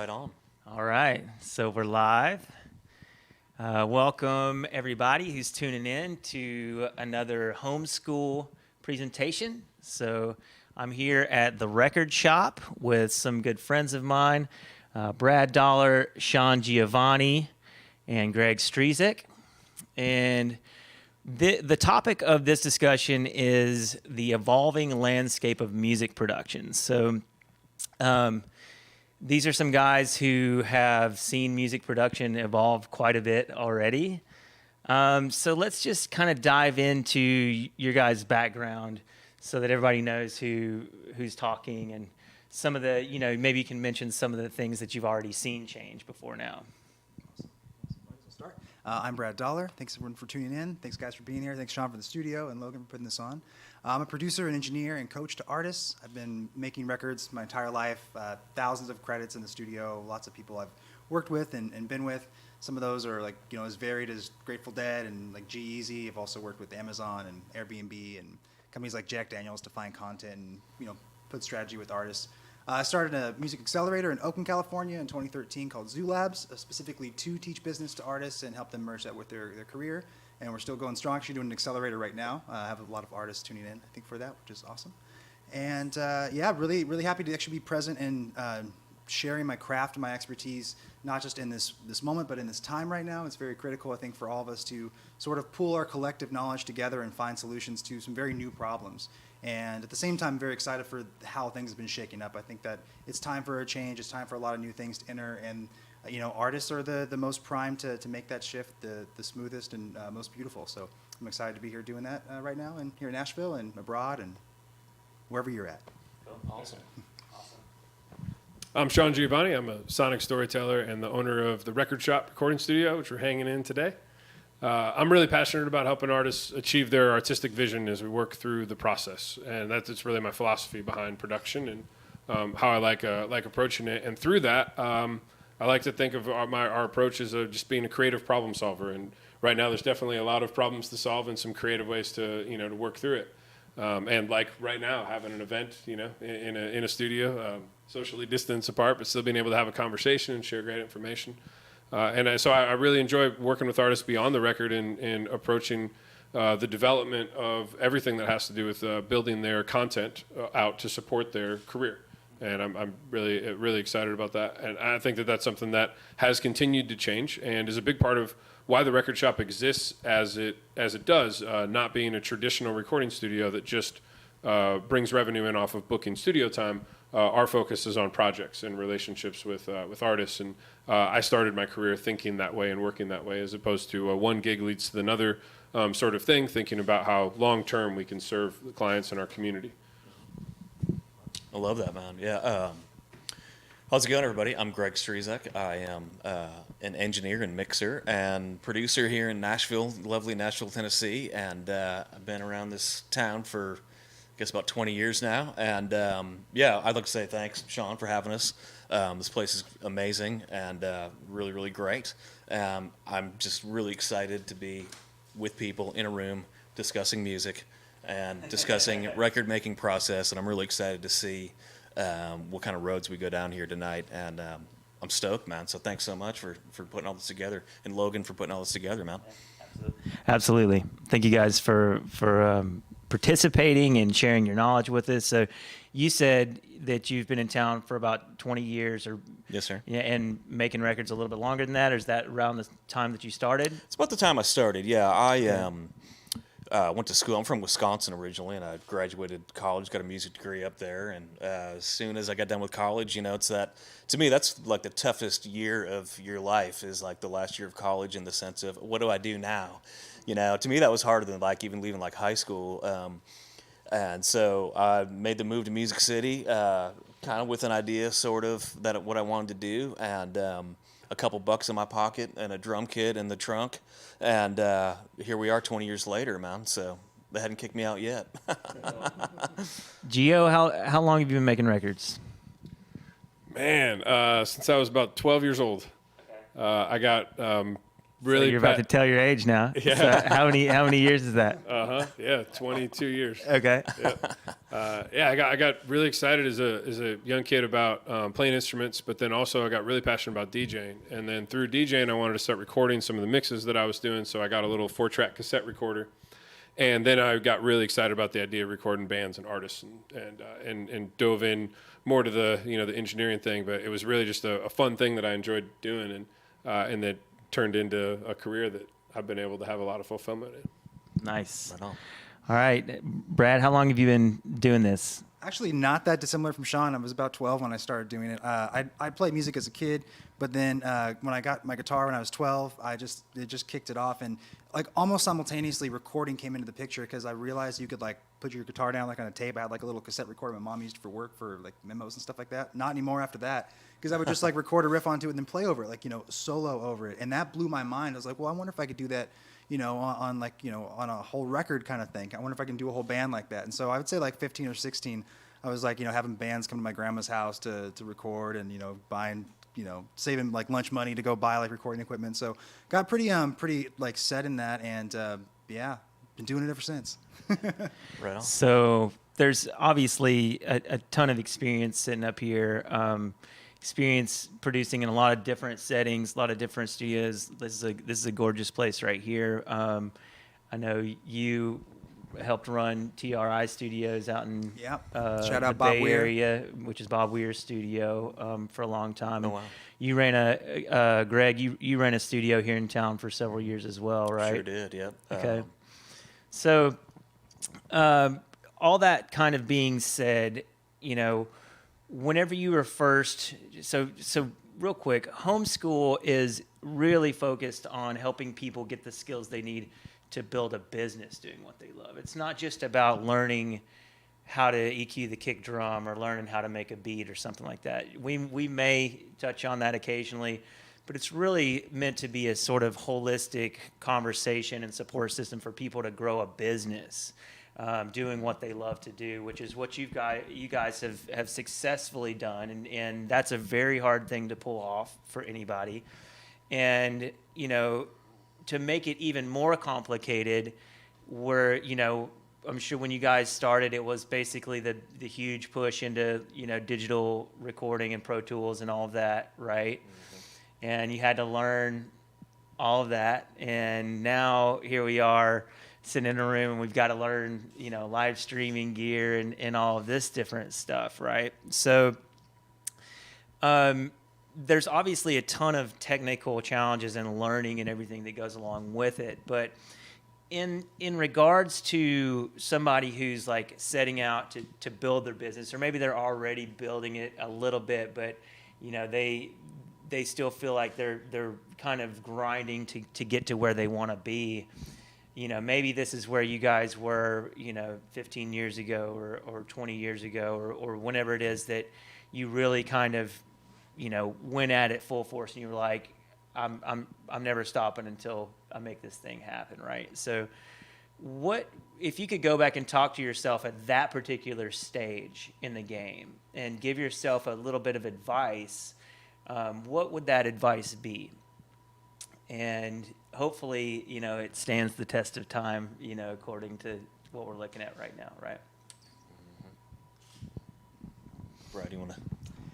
right on. All right, so we're live. Welcome everybody who's tuning in to another homeschool presentation. So I'm here at the record shop with some good friends of mine, Brad Dollar, Sean Giovanni, and Greg Strizek. And the topic of this discussion is the evolving landscape of music production. So these are some guys who have seen music production evolve quite a bit already. So let's just kind of dive into your guys' background so that everybody knows who's talking and some of the, maybe you can mention some of the things that you've already seen change before now. I'm Brad Dollar. Thanks everyone for tuning in. Thanks guys for being here. Thanks Sean for the studio and Logan for putting this on. I'm a producer and engineer and coach to artists. I've been making records my entire life, thousands of credits in the studio, lots of people I've worked with and been with. Some of those are as varied as Grateful Dead and like G-Eazy. I've also worked with Amazon and Airbnb and companies like Jack Daniels to find content and put strategy with artists. I started a music accelerator in Oakland, California in 2013 called Zoo Labs, specifically to teach business to artists and help them merge that with their career. And we're still going strong, actually doing an accelerator right now. I have a lot of artists tuning in, I think, for that, which is awesome. And really, really happy to actually be present and sharing my craft and my expertise, not just in this moment, but in this time right now. It's very critical, I think, for all of us to sort of pool our collective knowledge together and find solutions to some very new problems. And at the same time, very excited for how things have been shaking up. I think that it's time for a change. It's time for a lot of new things to enter. And, artists are the most primed to make that shift, the smoothest and most beautiful. So I'm excited to be here doing that right now and here in Nashville and abroad and wherever you're at. Awesome. I'm Sean Giovanni. I'm a sonic storyteller and the owner of the Record Shop recording studio, which we're hanging in today. I'm really passionate about helping artists achieve their artistic vision as we work through the process, and that's really my philosophy behind production and how I like approaching it. And through that, I like to think of our approach as just being a creative problem solver. And right now, there's definitely a lot of problems to solve and some creative ways to to work through it. And like right now, having an event, in a studio, socially distanced apart, but still being able to have a conversation and share great information. So I really enjoy working with artists beyond the record and approaching the development of everything that has to do with building their content out to support their career. And I'm really excited about that. And I think that that's something that has continued to change and is a big part of why the record shop exists as it does, not being a traditional recording studio that just brings revenue in off of booking studio time. Our focus is on projects and relationships with artists, and I started my career thinking that way and working that way, as opposed to one gig leads to another sort of thing, thinking about how long-term we can serve the clients in our community. I love that, man. Yeah. How's it going, everybody? I'm Greg Strizek. I am an engineer and mixer and producer here in Nashville, lovely Nashville, Tennessee, and I've been around this town for I guess about 20 years now, and I'd like to say thanks, Sean, for having us. This place is amazing and really, really great. I'm just really excited to be with people in a room discussing music and discussing record-making process, and I'm really excited to see what kind of roads we go down here tonight, and I'm stoked, man. So thanks so much for putting all this together, and Logan for putting all this together, man. Absolutely. Thank you guys for participating and sharing your knowledge with us. So you said that you've been in town for about 20 years or Yes, sir. Yeah, and making records a little bit longer than that, or is that around the time that you started? It's about the time I started. Yeah, I went to school. I'm from Wisconsin originally, and I graduated college, got a music degree up there. And as soon as I got done with college, it's that, to me, that's like the toughest year of your life is like the last year of college in the sense of, what do I do now? To me, that was harder than like even leaving like high school. And so I made the move to Music City, kind of with an idea sort of that what I wanted to do, and a couple bucks in my pocket and a drum kit in the trunk. And here we are 20 years later, man. So they hadn't kicked me out yet. Gio, how long have you been making records? Man, since I was about 12 years old. I got really. So you're about to tell your age now. Yeah. So how many years is that? Yeah, 22 years. Okay. Yeah, I got really excited as a young kid about playing instruments, but then also I got really passionate about DJing. And then through DJing, I wanted to start recording some of the mixes that I was doing. So I got a little 4-track cassette recorder. And then I got really excited about the idea of recording bands and artists, and dove in more to the the engineering thing. But it was really just a fun thing that I enjoyed doing, and that turned into a career that I've been able to have a lot of fulfillment in. Nice. Right on. All right, Brad, how long have you been doing this? Actually, not that dissimilar from Sean. I was about 12 when I started doing it. I played music as a kid, but then when I got my guitar when I was 12, it just kicked it off, and like almost simultaneously, recording came into the picture because I realized you could like put your guitar down like on a tape. I had like a little cassette recorder my mom used for work for like memos and stuff like that. Not anymore after that, because I would just like record a riff onto it and then play over it, like solo over it, and that blew my mind. I was like, well, I wonder if I could do that. On a whole record kind of thing. I wonder if I can do a whole band like that. And so I would say like 15 or 16, I was like, having bands come to my grandma's house to record and, buying, saving like lunch money to go buy like recording equipment. So got pretty like set in that. And yeah, been doing it ever since. Right on. So there's obviously a ton of experience sitting up here. Experience producing in a lot of different settings, a lot of different studios. This is a gorgeous place right here. I know you helped run TRI Studios out in Shout out the Bob Bay Weir. Area, which is Bob Weir's studio for a long time. Oh, wow. You ran Greg, you ran a studio here in town for several years as well, right? Sure did. Yep. Okay. So, all that kind of being said, whenever you were first, so real quick, homeschool is really focused on helping people get the skills they need to build a business doing what they love. It's not just about learning how to EQ the kick drum or learning how to make a beat or something like that. We may touch on that occasionally, but it's really meant to be a sort of holistic conversation and support system for people to grow a business. Doing what they love to do, which is what you guys have successfully done, and that's a very hard thing to pull off for anybody. And to make it even more complicated, where I'm sure when you guys started, it was basically the huge push into digital recording and Pro Tools and all of that, right? Mm-hmm. And you had to learn all of that, and now here we are, sitting in a room and we've got to learn, live streaming gear and all of this different stuff, right? So there's obviously a ton of technical challenges and learning and everything that goes along with it. But in regards to somebody who's like setting out to build their business, or maybe they're already building it a little bit, but they still feel like they're kind of grinding to get to where they want to be. Maybe this is where you guys were, 15 years ago or 20 years ago or whenever it is that you really kind of, went at it full force and you were like, I'm never stopping until I make this thing happen, right? So what if you could go back and talk to yourself at that particular stage in the game and give yourself a little bit of advice, what would that advice be? And hopefully, it stands the test of time, according to what we're looking at right now, right? Brad, you want to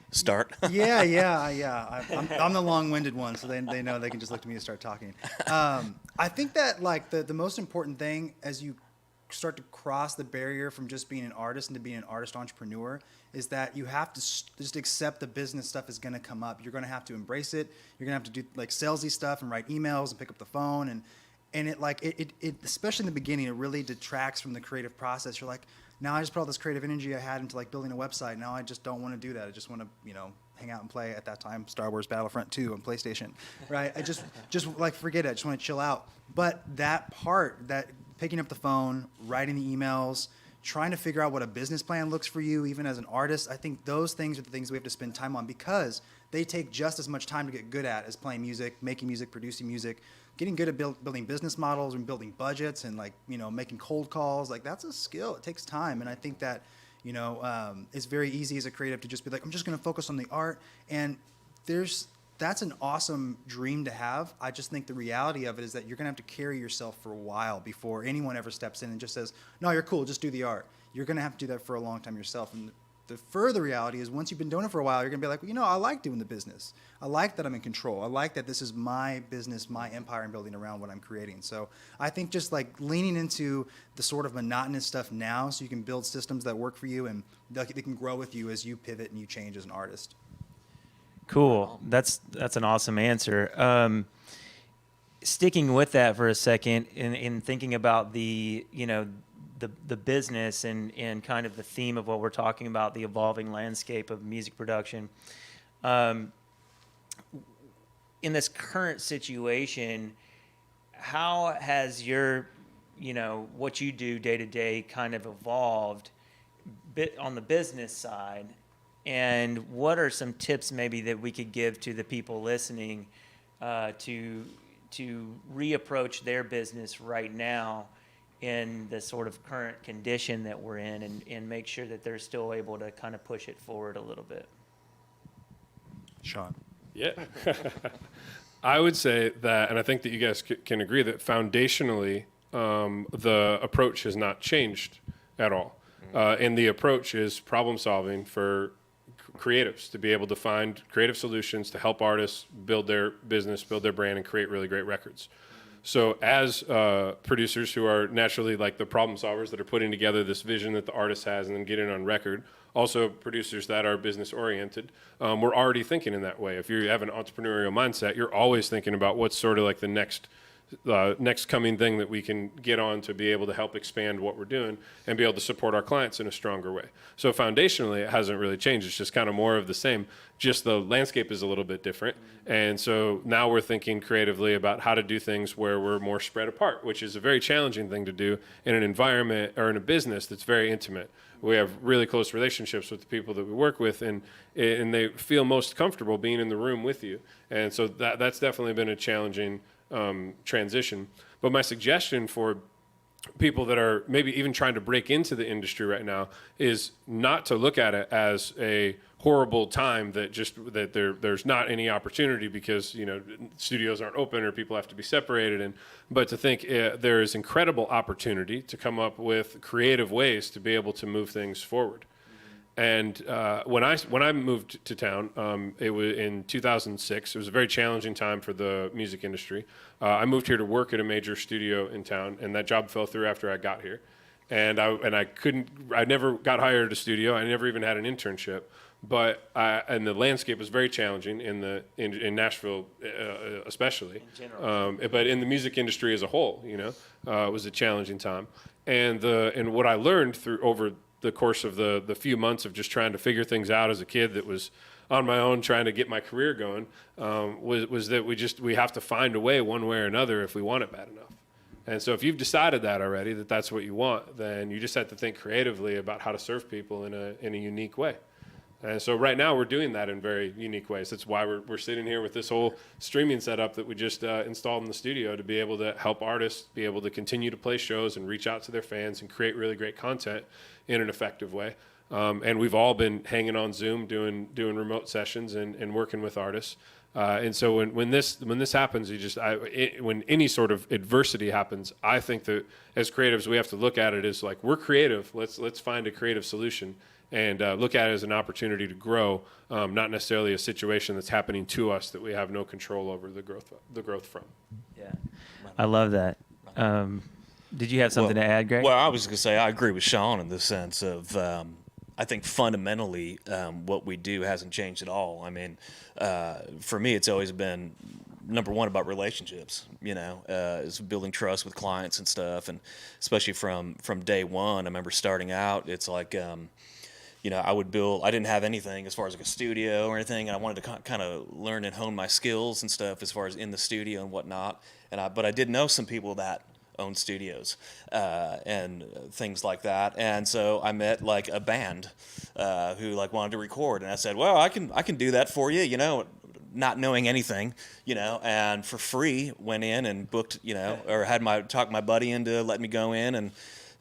start? Yeah. I'm the long-winded one, so they know they can just look to me and start talking. I think that like the most important thing as you start to cross the barrier from just being an artist into being an artist entrepreneur is that you have to just accept the business stuff is going to come up. You're going to have to embrace it. You're going to have to do like salesy stuff and write emails and pick up the phone and it especially in the beginning, it really detracts from the creative process. You're like, now I just put all this creative energy I had into like building a website. Now I just don't want to do that. I just want to, hang out and play at that time Star Wars Battlefront 2 on PlayStation, right? I just like forget it. I just want to chill out. But that part, that picking up the phone, writing the emails, trying to figure out what a business plan looks for you, even as an artist, I think those things are the things we have to spend time on because they take just as much time to get good at as playing music, making music, producing music, getting good at building business models and building budgets and making cold calls. Like that's a skill. It takes time. And I think that, it's very easy as a creative to just be like, I'm just going to focus on the art. And there's that's an awesome dream to have. I just think the reality of it is that you're going to have to carry yourself for a while before anyone ever steps in and just says, no, you're cool, just do the art. You're going to have to do that for a long time yourself. And the further reality is once you've been doing it for a while, you're going to be like, well, I like doing the business. I like that I'm in control. I like that this is my business, my empire I'm building around what I'm creating. So I think just like leaning into the sort of monotonous stuff now so you can build systems that work for you and they can grow with you as you pivot and you change as an artist. Cool. That's an awesome answer. Sticking with that for a second, in thinking about the business and kind of the theme of what we're talking about, the evolving landscape of music production. In this current situation, how has your, what you do day to day kind of evolved on the business side? And what are some tips maybe that we could give to the people listening to reapproach their business right now in the sort of current condition that we're in and make sure that they're still able to kind of push it forward a little bit? Sean. Yeah. I would say that, and I think that you guys can agree that foundationally, the approach has not changed at all. And the approach is problem solving for creatives to be able to find creative solutions to help artists build their business, build their brand, and create really great records. So as producers who are naturally like the problem solvers that are putting together this vision that the artist has and then getting it on record, also producers that are business oriented, we're already thinking in that way. If you have an entrepreneurial mindset, you're always thinking about what's sort of like the next coming thing that we can get on to be able to help expand what we're doing and be able to support our clients in a stronger way. So foundationally, it hasn't really changed. It's just kind of more of the same. Just the landscape is a little bit different. And so now we're thinking creatively about how to do things where we're more spread apart, which is a very challenging thing to do in an environment or in a business that's very intimate. We have really close relationships with the people that we work with, and they feel most comfortable being in the room with you. And so that's definitely been a challenging transition. But my suggestion for people that are maybe even trying to break into the industry right now is not to look at it as a horrible time that there's not any opportunity because studios aren't open or people have to be separated, but to think there is incredible opportunity to come up with creative ways to be able to move things forward. And when I moved to town, it was in 2006. It was a very challenging time for the music industry. I moved here to work at a major studio in town, and that job fell through after I got here. And I never got hired at a studio. I never even had an internship. But and the landscape was very challenging in Nashville, especially. In general. But in the music industry as a whole, it was a challenging time. And what I learned over the course of the few months of just trying to figure things out as a kid that was on my own trying to get my career going was that we have to find a way one way or another if we want it bad enough. And so if you've decided that already, that that's what you want, then you just have to think creatively about how to serve people in a unique way. And so right now we're doing that in very unique ways. That's why we're sitting here with this whole streaming setup that we just installed in the studio to be able to help artists be able to continue to play shows and reach out to their fans and create really great content in an effective way. And we've all been hanging on Zoom, doing remote sessions and working with artists. And so when this happens, when any sort of adversity happens, I think that as creatives we have to look at it as like we're creative. Let's find a creative solution and look at it as an opportunity to grow, not necessarily a situation that's happening to us that we have no control over the growth from. Yeah, I love that. Did you have something to add, Greg? Well, I was going to say I agree with Sean in the sense of I think fundamentally what we do hasn't changed at all. I mean, for me, it's always been number one about relationships. Is building trust with clients and stuff, and especially from day one. I remember starting out. It's like I didn't have anything as far as like a studio or anything, and I wanted to kind of learn and hone my skills and stuff as far as in the studio and whatnot. But I did know some people that own studios and things like that, and so I met like a band who like wanted to record, and I said, well, I can do that for you, not knowing anything, and for free went in and booked, or had talked my buddy into letting me go in,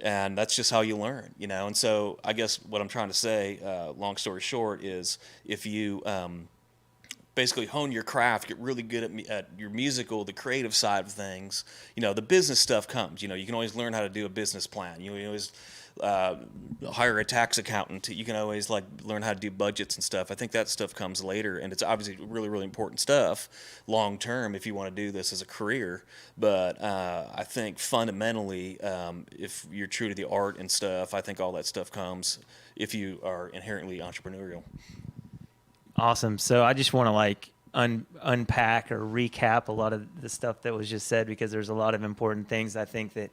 and that's just how you learn, and so I guess what I'm trying to say, long story short, is if you basically hone your craft, get really good at your musical, the creative side of things. The business stuff comes. You can always learn how to do a business plan. You always hire a tax accountant. You can always learn how to do budgets and stuff. I think that stuff comes later, and it's obviously really, really important stuff long term if you want to do this as a career. But I think fundamentally, if you're true to the art and stuff, I think all that stuff comes if you are inherently entrepreneurial. Awesome. So I just want to unpack or recap a lot of the stuff that was just said, because there's a lot of important things I think that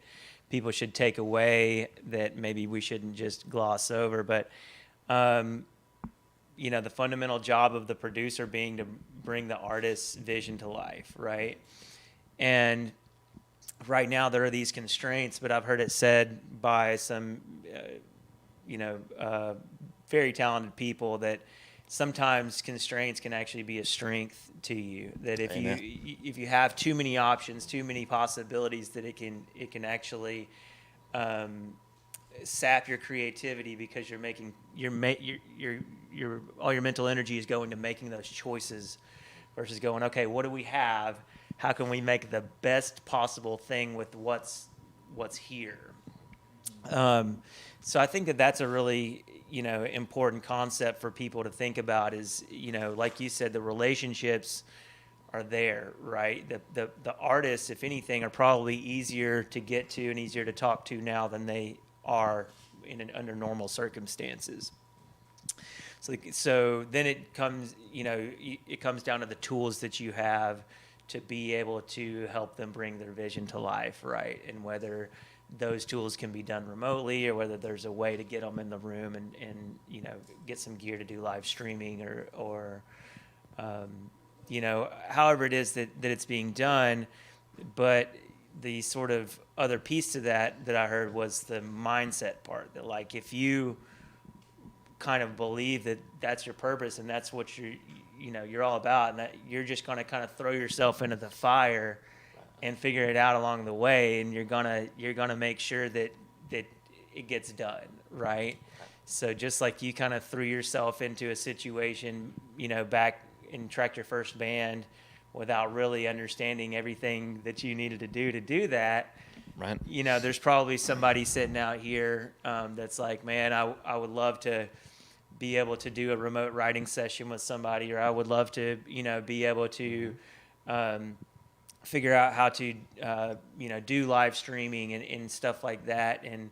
people should take away that maybe we shouldn't just gloss over. But, the fundamental job of the producer being to bring the artist's vision to life, right? And right now there are these constraints, but I've heard it said by some, very talented people that sometimes constraints can actually be a strength to you. That if you have too many options, too many possibilities, that it can actually sap your creativity, because all your mental energy is going to making those choices versus going, okay, what do we have? How can we make the best possible thing with what's here? So I think that's a really important concept for people to think about is, like you said, the relationships are there, right? The artists, if anything, are probably easier to get to and easier to talk to now than they are under normal circumstances. So then it comes down to the tools that you have to be able to help them bring their vision to life, right? And whether those tools can be done remotely, or whether there's a way to get them in the room and get some gear to do live streaming or however it is that it's being done. But the sort of other piece to that I heard was the mindset part, that if you kind of believe that that's your purpose and that's what you're all about, and that you're just going to kind of throw yourself into the fire and figure it out along the way, and you're gonna make sure that it gets done, right? So just like you kind of threw yourself into a situation, back and tracked your first band without really understanding everything that you needed to do that. Right. There's probably somebody sitting out here that's like, man, I would love to be able to do a remote writing session with somebody, or I would love to, be able to figure out how to, do live streaming and stuff like that. And,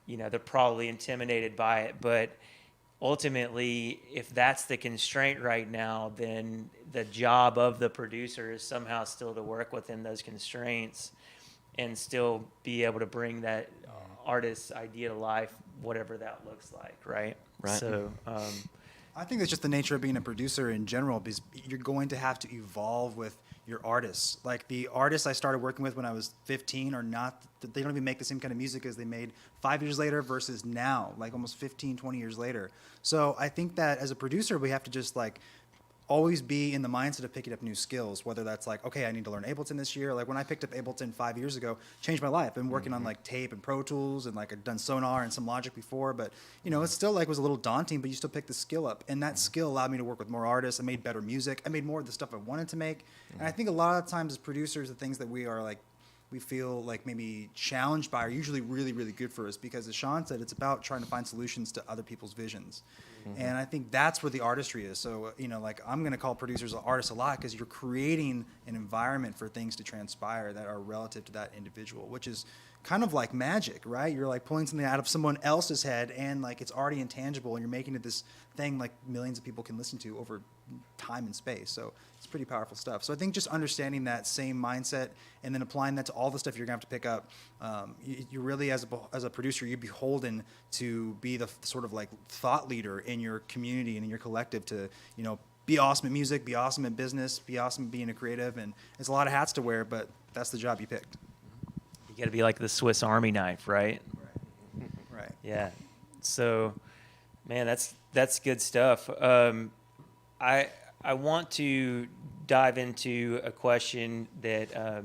they're probably intimidated by it. But ultimately, if that's the constraint right now, then the job of the producer is somehow still to work within those constraints and still be able to bring that artist's idea to life, whatever that looks like, right? Right. So, I think that's just the nature of being a producer in general, because you're going to have to evolve with your artists. Like the artists I started working with when I was 15 are not, they don't even make the same kind of music as they made 5 years later versus now, like almost 15, 20 years later. So I think that as a producer, we have to just always be in the mindset of picking up new skills, whether that's okay, I need to learn Ableton this year. Like when I picked up Ableton 5 years ago, changed my life. I've been working on tape and Pro Tools, and I've done Sonar and some Logic before, but it still was a little daunting, but you still pick the skill up. And that skill allowed me to work with more artists. I made better music. I made more of the stuff I wanted to make. And I think a lot of times as producers, the things that we are we feel maybe challenged by are usually really, really good for us, because as Sean said, it's about trying to find solutions to other people's visions. And I think that's where the artistry is. So, I'm going to call producers artists a lot, because you're creating an environment for things to transpire that are relative to that individual, which is kind of like magic, right? You're pulling something out of someone else's head, and it's already intangible, and you're making it this thing millions of people can listen to over time and space. So it's pretty powerful stuff. So I think just understanding that same mindset and then applying that to all the stuff you're going to have to pick up, you really, as a producer, you're beholden to be the sort of thought leader in your community and in your collective to, be awesome at music, be awesome at business, be awesome at being a creative. And it's a lot of hats to wear, but that's the job you picked. You got to be like the Swiss Army knife, right? Right. Yeah. So, man, that's good stuff. I want to dive into a question that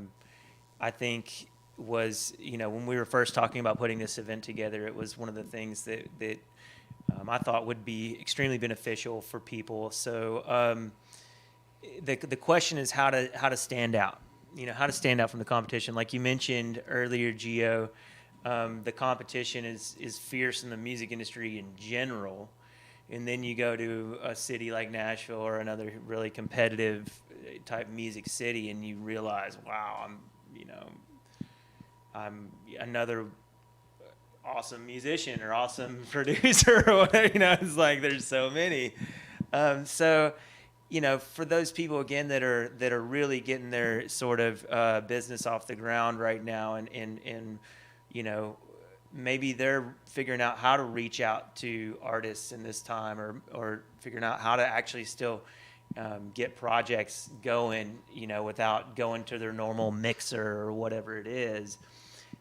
I think was, when we were first talking about putting this event together, it was one of the things that I thought would be extremely beneficial for people. So the question is how to stand out. How to stand out from the competition. Like you mentioned earlier, Gio, the competition is fierce in the music industry in general. And then you go to a city like Nashville or another really competitive type music city, and you realize, wow, I'm another awesome musician or awesome producer or whatever. It's like there's so many. So for those people again that are really getting their sort of business off the ground right now, and maybe they're figuring out how to reach out to artists in this time, or figuring out how to actually still get projects going, without going to their normal mixer or whatever it is.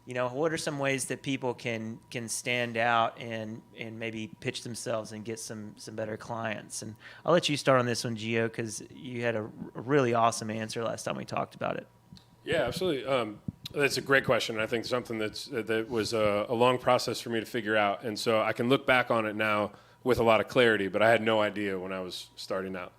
What are some ways that people can stand out and maybe pitch themselves and get some better clients? And I'll let you start on this one, Gio, because you had a really awesome answer last time we talked about it. Yeah, absolutely. That's a great question. I think something that was a long process for me to figure out. And so I can look back on it now with a lot of clarity, but I had no idea when I was starting out.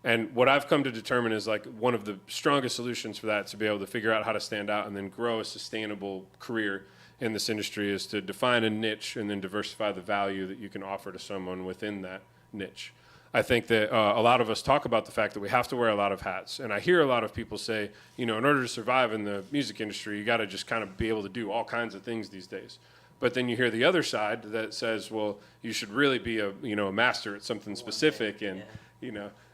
And what I've come to determine is like one of the strongest solutions for that, to be able to figure out how to stand out and then grow a sustainable career in this industry, is to define a niche and then diversify the value that you can offer to someone within that niche. I think that a lot of us talk about the fact that we have to wear a lot of hats. And I hear a lot of people say, in order to survive in the music industry, you got to just kind of be able to do all kinds of things these days. But then you hear the other side that says, well, you should really be a master at something specific. And,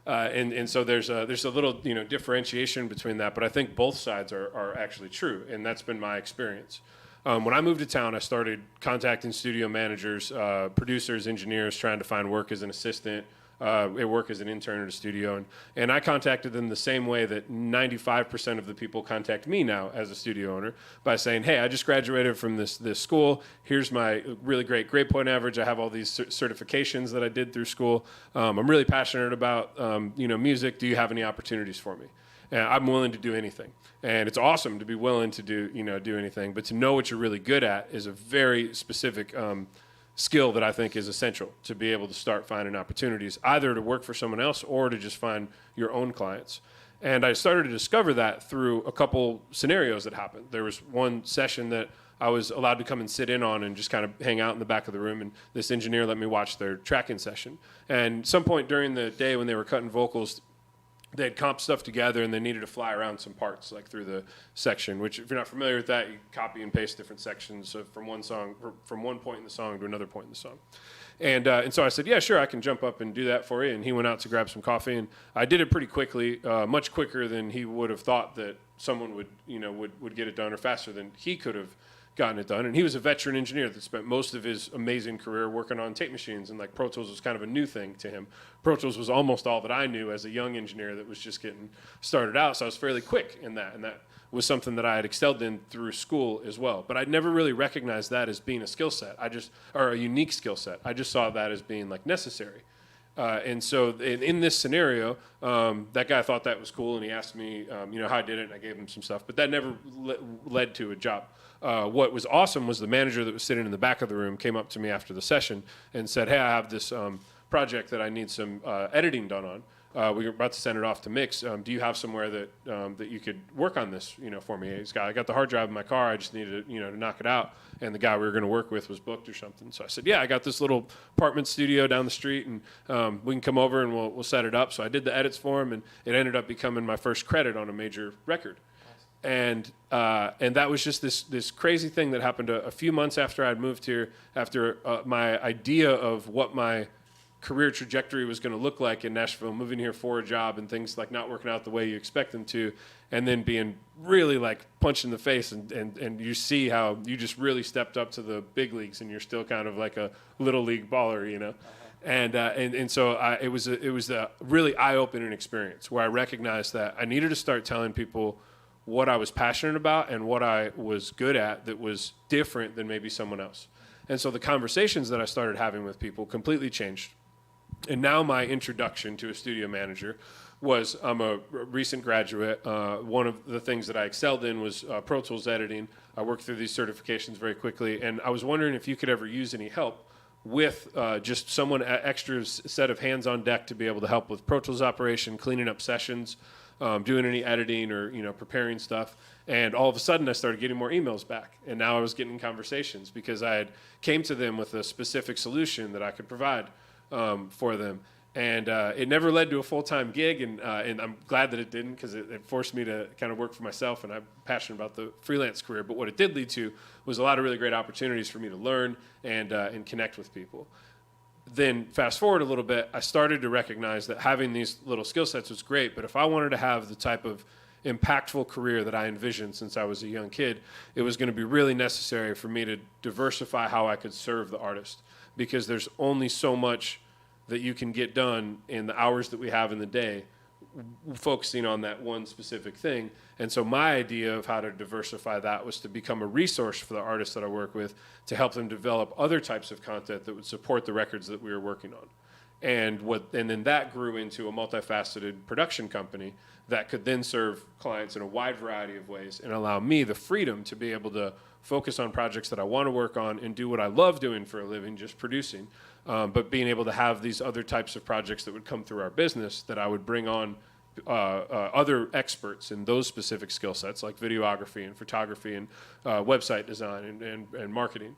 and so there's a little, differentiation between that. But I think both sides are actually true. And that's been my experience. When I moved to town, I started contacting studio managers, producers, engineers, trying to find work as an assistant, work as an intern at a studio. And I contacted them the same way that 95% of the people contact me now as a studio owner, by saying, hey, I just graduated from this school. Here's my really great grade point average. I have all these certifications that I did through school. I'm really passionate about music. Do you have any opportunities for me? And I'm willing to do anything. And it's awesome to be willing to do anything. But to know what you're really good at is a very specific skill that I think is essential to be able to start finding opportunities, either to work for someone else or to just find your own clients. And I started to discover that through a couple scenarios that happened. There was one session that I was allowed to come and sit in on and just kind of hang out in the back of the room, and this engineer let me watch their tracking session. And some point during the day when they were cutting vocals, they had comped stuff together and they needed to fly around some parts like through the section, which if you're not familiar with that, you copy and paste different sections from one song, from one point in the song to another point in the song. And so I said, yeah, sure, I can jump up and do that for you. And he went out to grab some coffee, and I did it pretty quickly, much quicker than he would have thought that someone would get it done, or faster than he could have gotten it done. And he was a veteran engineer that spent most of his amazing career working on tape machines, and like Pro Tools was kind of a new thing to him. Pro Tools was almost all that I knew as a young engineer that was just getting started out. So I was fairly quick in that, and that was something that I had excelled in through school as well. But I'd never really recognized that as being a skill set. Or a unique skill set. I just saw that as being like necessary. And so in this scenario, that guy thought that was cool, and he asked me, how I did it, and I gave him some stuff. But that never led to a job. What was awesome was the manager that was sitting in the back of the room came up to me after the session and said, hey, I have this project that I need some editing done on. We were about to send it off to mix. Do you have somewhere that you could work on this, for me? I got the hard drive in my car. I just needed to knock it out. And the guy we were going to work with was booked or something. So I said, yeah, I got this little apartment studio down the street, and we can come over and we'll set it up. So I did the edits for him, and it ended up becoming my first credit on a major record. And that was just this crazy thing that happened a few months after I'd moved here, after my idea of what my career trajectory was going to look like in Nashville, moving here for a job and things like not working out the way you expect them to, and then being really like punched in the face, and you see how you just really stepped up to the big leagues, and you're still kind of like a little league baller, And so it was a really eye-opening experience where I recognized that I needed to start telling people what I was passionate about and what I was good at that was different than maybe someone else. And so the conversations that I started having with people completely changed. And now my introduction to a studio manager was, I'm a recent graduate. One of the things that I excelled in was Pro Tools editing. I worked through these certifications very quickly, and I was wondering if you could ever use any help with just someone extra set of hands on deck to be able to help with Pro Tools operation, cleaning up sessions, doing any editing or preparing stuff. And all of a sudden I started getting more emails back, and now I was getting conversations because I had came to them with a specific solution that I could provide for them. And it never led to a full-time gig, and I'm glad that it didn't, because it forced me to kind of work for myself, and I'm passionate about the freelance career. But what it did lead to was a lot of really great opportunities for me to learn and connect with people. Then fast forward a little bit, I started to recognize that having these little skill sets was great, but if I wanted to have the type of impactful career that I envisioned since I was a young kid, it was going to be really necessary for me to diversify how I could serve the artist, because there's only so much that you can get done in the hours that we have in the day focusing on that one specific thing. And so my idea of how to diversify that was to become a resource for the artists that I work with, to help them develop other types of content that would support the records that we were working on. And then that grew into a multifaceted production company that could then serve clients in a wide variety of ways and allow me the freedom to be able to focus on projects that I want to work on and do what I love doing for a living, just producing, but being able to have these other types of projects that would come through our business that I would bring on other experts in those specific skill sets, like videography and photography and website design and marketing.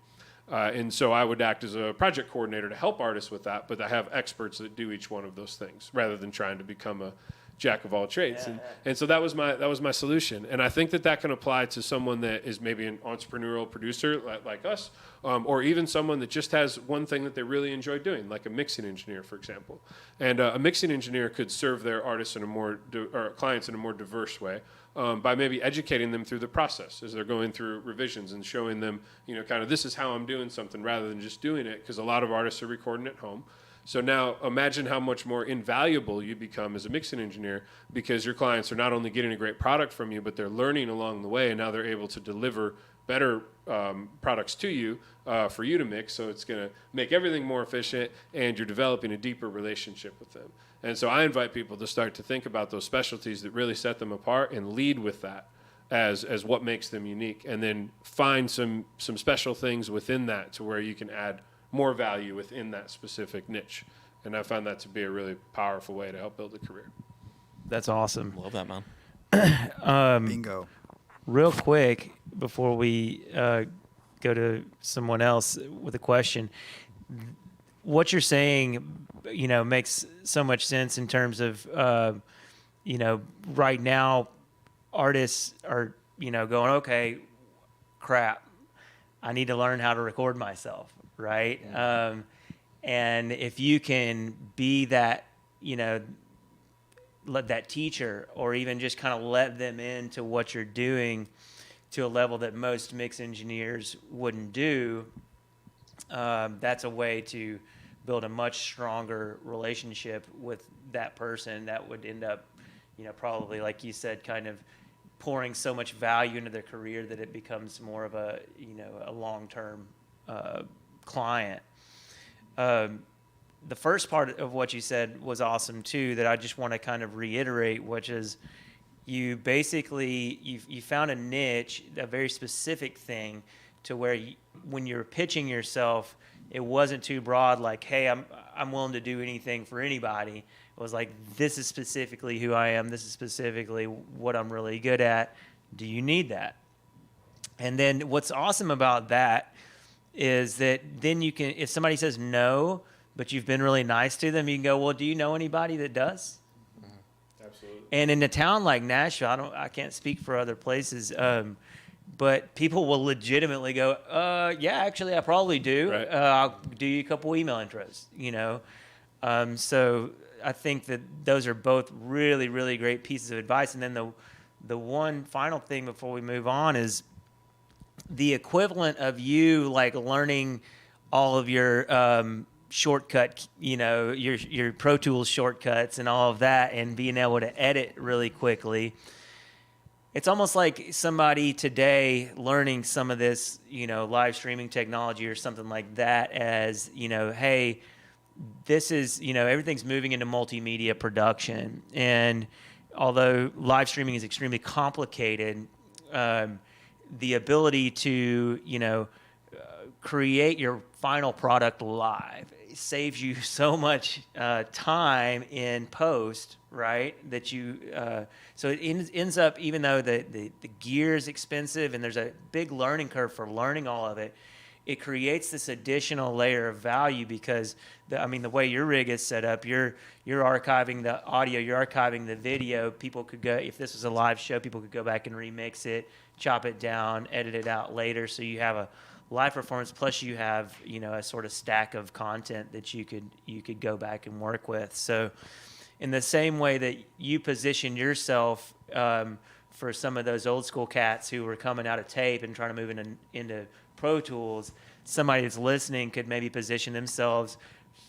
And so I would act as a project coordinator to help artists with that, but I have experts that do each one of those things rather than trying to become a jack of all trades. And so that was my solution. And I think that can apply to someone that is maybe an entrepreneurial producer like us, or even someone that just has one thing that they really enjoy doing, like a mixing engineer, for example. And a mixing engineer could serve their artists or clients in a more diverse way, by maybe educating them through the process as they're going through revisions and showing them, kind of, this is how I'm doing something, rather than just doing it, because a lot of artists are recording at home. So now imagine how much more invaluable you become as a mixing engineer, because your clients are not only getting a great product from you, but they're learning along the way, and now they're able to deliver better products to you for you to mix. So it's going to make everything more efficient, and you're developing a deeper relationship with them. And so I invite people to start to think about those specialties that really set them apart and lead with that as what makes them unique, and then find some special things within that to where you can add more value within that specific niche. And I found that to be a really powerful way to help build a career. That's awesome. Love that, man. Bingo. Real quick, before we go to someone else with a question, what you're saying, makes so much sense in terms of, right now artists are, going, okay, crap, I need to learn how to record myself, right? And if you can be that, let that teacher, or even just kind of let them into what you're doing to a level that most mix engineers wouldn't do, that's a way to build a much stronger relationship with that person that would end up, probably, like you said, kind of pouring so much value into their career that it becomes more of a, a long-term client. The first part of what you said was awesome too, that I just want to kind of reiterate, which is you basically, you found a niche, a very specific thing, to where when you're pitching yourself, it wasn't too broad, like, hey, I'm willing to do anything for anybody. It was like, this is specifically who I am. This is specifically what I'm really good at. Do you need that? And then what's awesome about that is that then you can, if somebody says no, but you've been really nice to them, you can go, well, do you know anybody that does? Absolutely. And in a town like Nashville, I can't speak for other places, but people will legitimately go, yeah, actually, I probably do. Right. I'll do you a couple email intros, So I think that those are both really, really great pieces of advice. And then the one final thing before we move on is the equivalent of you, like, learning all of your shortcut, your Pro Tools shortcuts and all of that, and being able to edit really quickly. It's almost like somebody today learning some of this, live streaming technology or something like that, as, hey, this is, everything's moving into multimedia production. And although live streaming is extremely complicated, the ability to, create your final product live. It saves you so much time in post, right? That you so it ends up, even though the gear is expensive and there's a big learning curve for learning all of it, it creates this additional layer of value because the way your rig is set up, you're archiving the audio, you're archiving the video. People could go, if this was a live show, people could go back and remix it, chop it down, edit it out later. So you have a live performance, plus you have, a sort of stack of content that you could go back and work with. So in the same way that you position yourself for some of those old school cats who were coming out of tape and trying to move into Pro Tools, somebody that's listening could maybe position themselves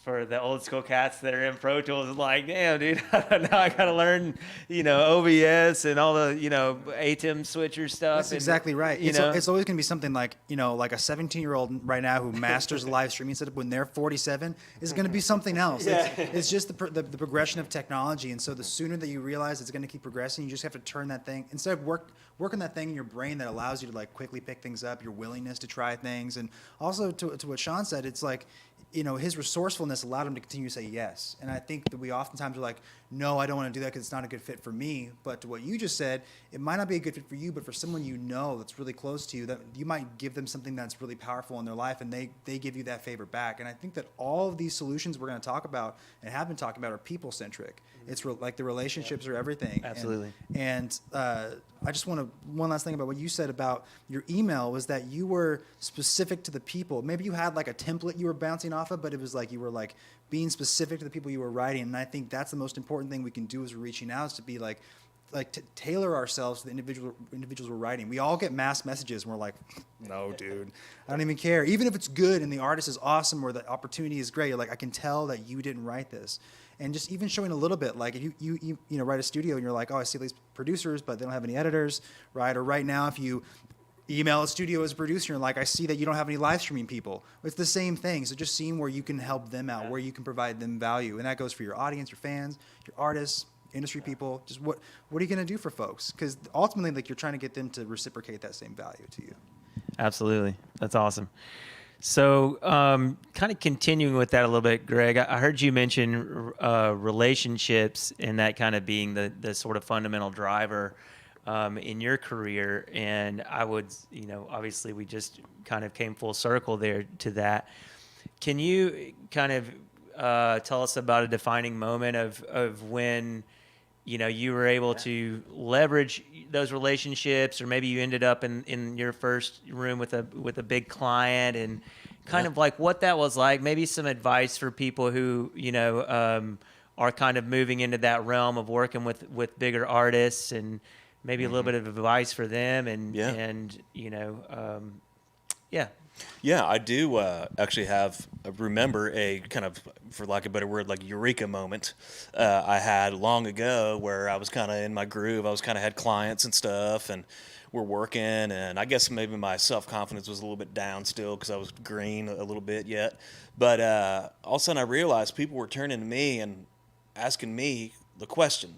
for the old school cats that are in Pro Tools. Like, damn, dude, now I got to learn, OBS and all the, ATEM switcher stuff. That's exactly right. It's always going to be something like, like a 17-year-old right now who masters a live streaming setup when they're 47 is going to be something else. Yeah. It's just the progression of technology. And so the sooner that you realize it's going to keep progressing, you just have to turn that thing, instead of work on that thing in your brain that allows you to like quickly pick things up, your willingness to try things. And also to what Sean said, it's like, his resourcefulness allowed him to continue to say yes. And I think that we oftentimes are like, no, I don't want to do that because it's not a good fit for me. But to what you just said, it might not be a good fit for you, but for someone that's really close to you, that you might give them something that's really powerful in their life, and they give you that favor back. And I think that all of these solutions we're going to talk about and have been talking about are people-centric. It's like the relationships are everything. Absolutely. And I just want to, one last thing about what you said about your email was that you were specific to the people. Maybe you had like a template you were bouncing off of, but it was like you were like being specific to the people you were writing. And I think that's the most important thing we can do as we're reaching out, is to be like to tailor ourselves to the individuals we're writing. We all get mass messages and we're like, no, dude, I don't even care. Even if it's good and the artist is awesome or the opportunity is great, you're like, I can tell that you didn't write this. And just even showing a little bit, like if you write a studio and you're like, oh, I see these producers, but they don't have any editors, right? Or right now, if you email a studio as a producer and like, I see that you don't have any live streaming people. It's the same thing. So just seeing where you can help them out, where you can provide them value. And that goes for your audience, your fans, your artists, industry people. Just what are you going to do for folks? Because ultimately, like, you're trying to get them to reciprocate that same value to you. Absolutely. That's awesome. So kind of continuing with that a little bit, Greg, I heard you mention relationships and that kind of being the sort of fundamental driver in your career. And I would, obviously we just kind of came full circle there to that. Can you kind of tell us about a defining moment of when, you were able to leverage those relationships, or maybe you ended up in your first room with a big client, and kind of like what that was like, maybe some advice for people who, are kind of moving into that realm of working with bigger artists, and maybe a little bit of advice for them, and Yeah, I do actually remember a kind of, for lack of a better word, like eureka moment I had long ago, where I was kind of in my groove. I was kind of had clients and stuff, and we're working, and I guess maybe my self-confidence was a little bit down still because I was green a little bit yet. But all of a sudden I realized people were turning to me and asking me the question.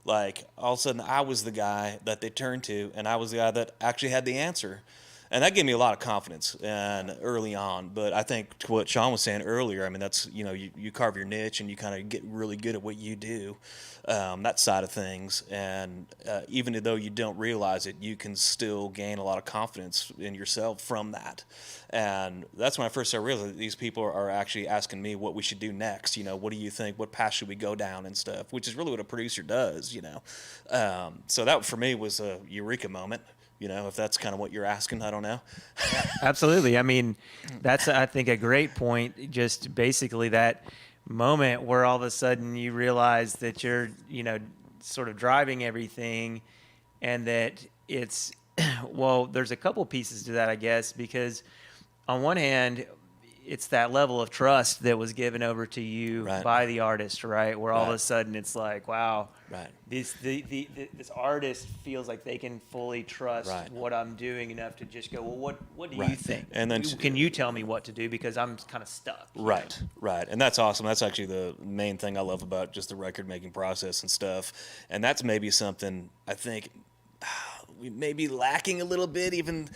Like, all of a sudden I was the guy that they turned to, and I was the guy that actually had the answer. And that gave me a lot of confidence and early on. But I think to what Sean was saying earlier, I mean, that's, you carve your niche and you kind of get really good at what you do, that side of things. And even though you don't realize it, you can still gain a lot of confidence in yourself from that. And that's when I first started realizing that these people are actually asking me what we should do next. What do you think? What path should we go down and stuff, which is really what a producer does, So that for me was a eureka moment. If that's kind of what you're asking, I don't know. Absolutely. I mean, that's, I think, a great point. Just basically that moment where all of a sudden you realize that you're, sort of driving everything, and that it's, well, there's a couple pieces to that, I guess, because on one hand, it's that level of trust that was given over to you by the artist, right? Where all of a sudden it's like, wow, this artist feels like they can fully trust what I'm doing enough to just go, well, what do you think? And then can you tell me what to do, because I'm kind of stuck. Right. And that's awesome. That's actually the main thing I love about just the record making process and stuff. And that's maybe something I think we may be lacking a little bit, even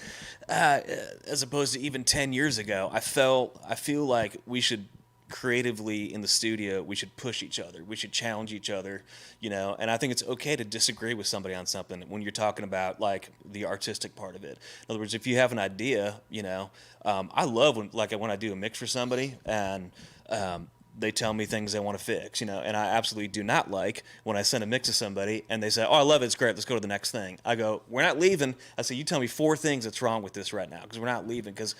as opposed to even 10 years ago. I feel like we should creatively in the studio, we should push each other. We should challenge each other, and I think it's okay to disagree with somebody on something when you're talking about like the artistic part of it. In other words, if you have an idea, I love when I do a mix for somebody and they tell me things they want to fix, and I absolutely do not like when I send a mix to somebody and they say, oh, I love it, it's great, let's go to the next thing. I go, we're not leaving. I say, you tell me 4 things that's wrong with this right now, because we're not leaving, because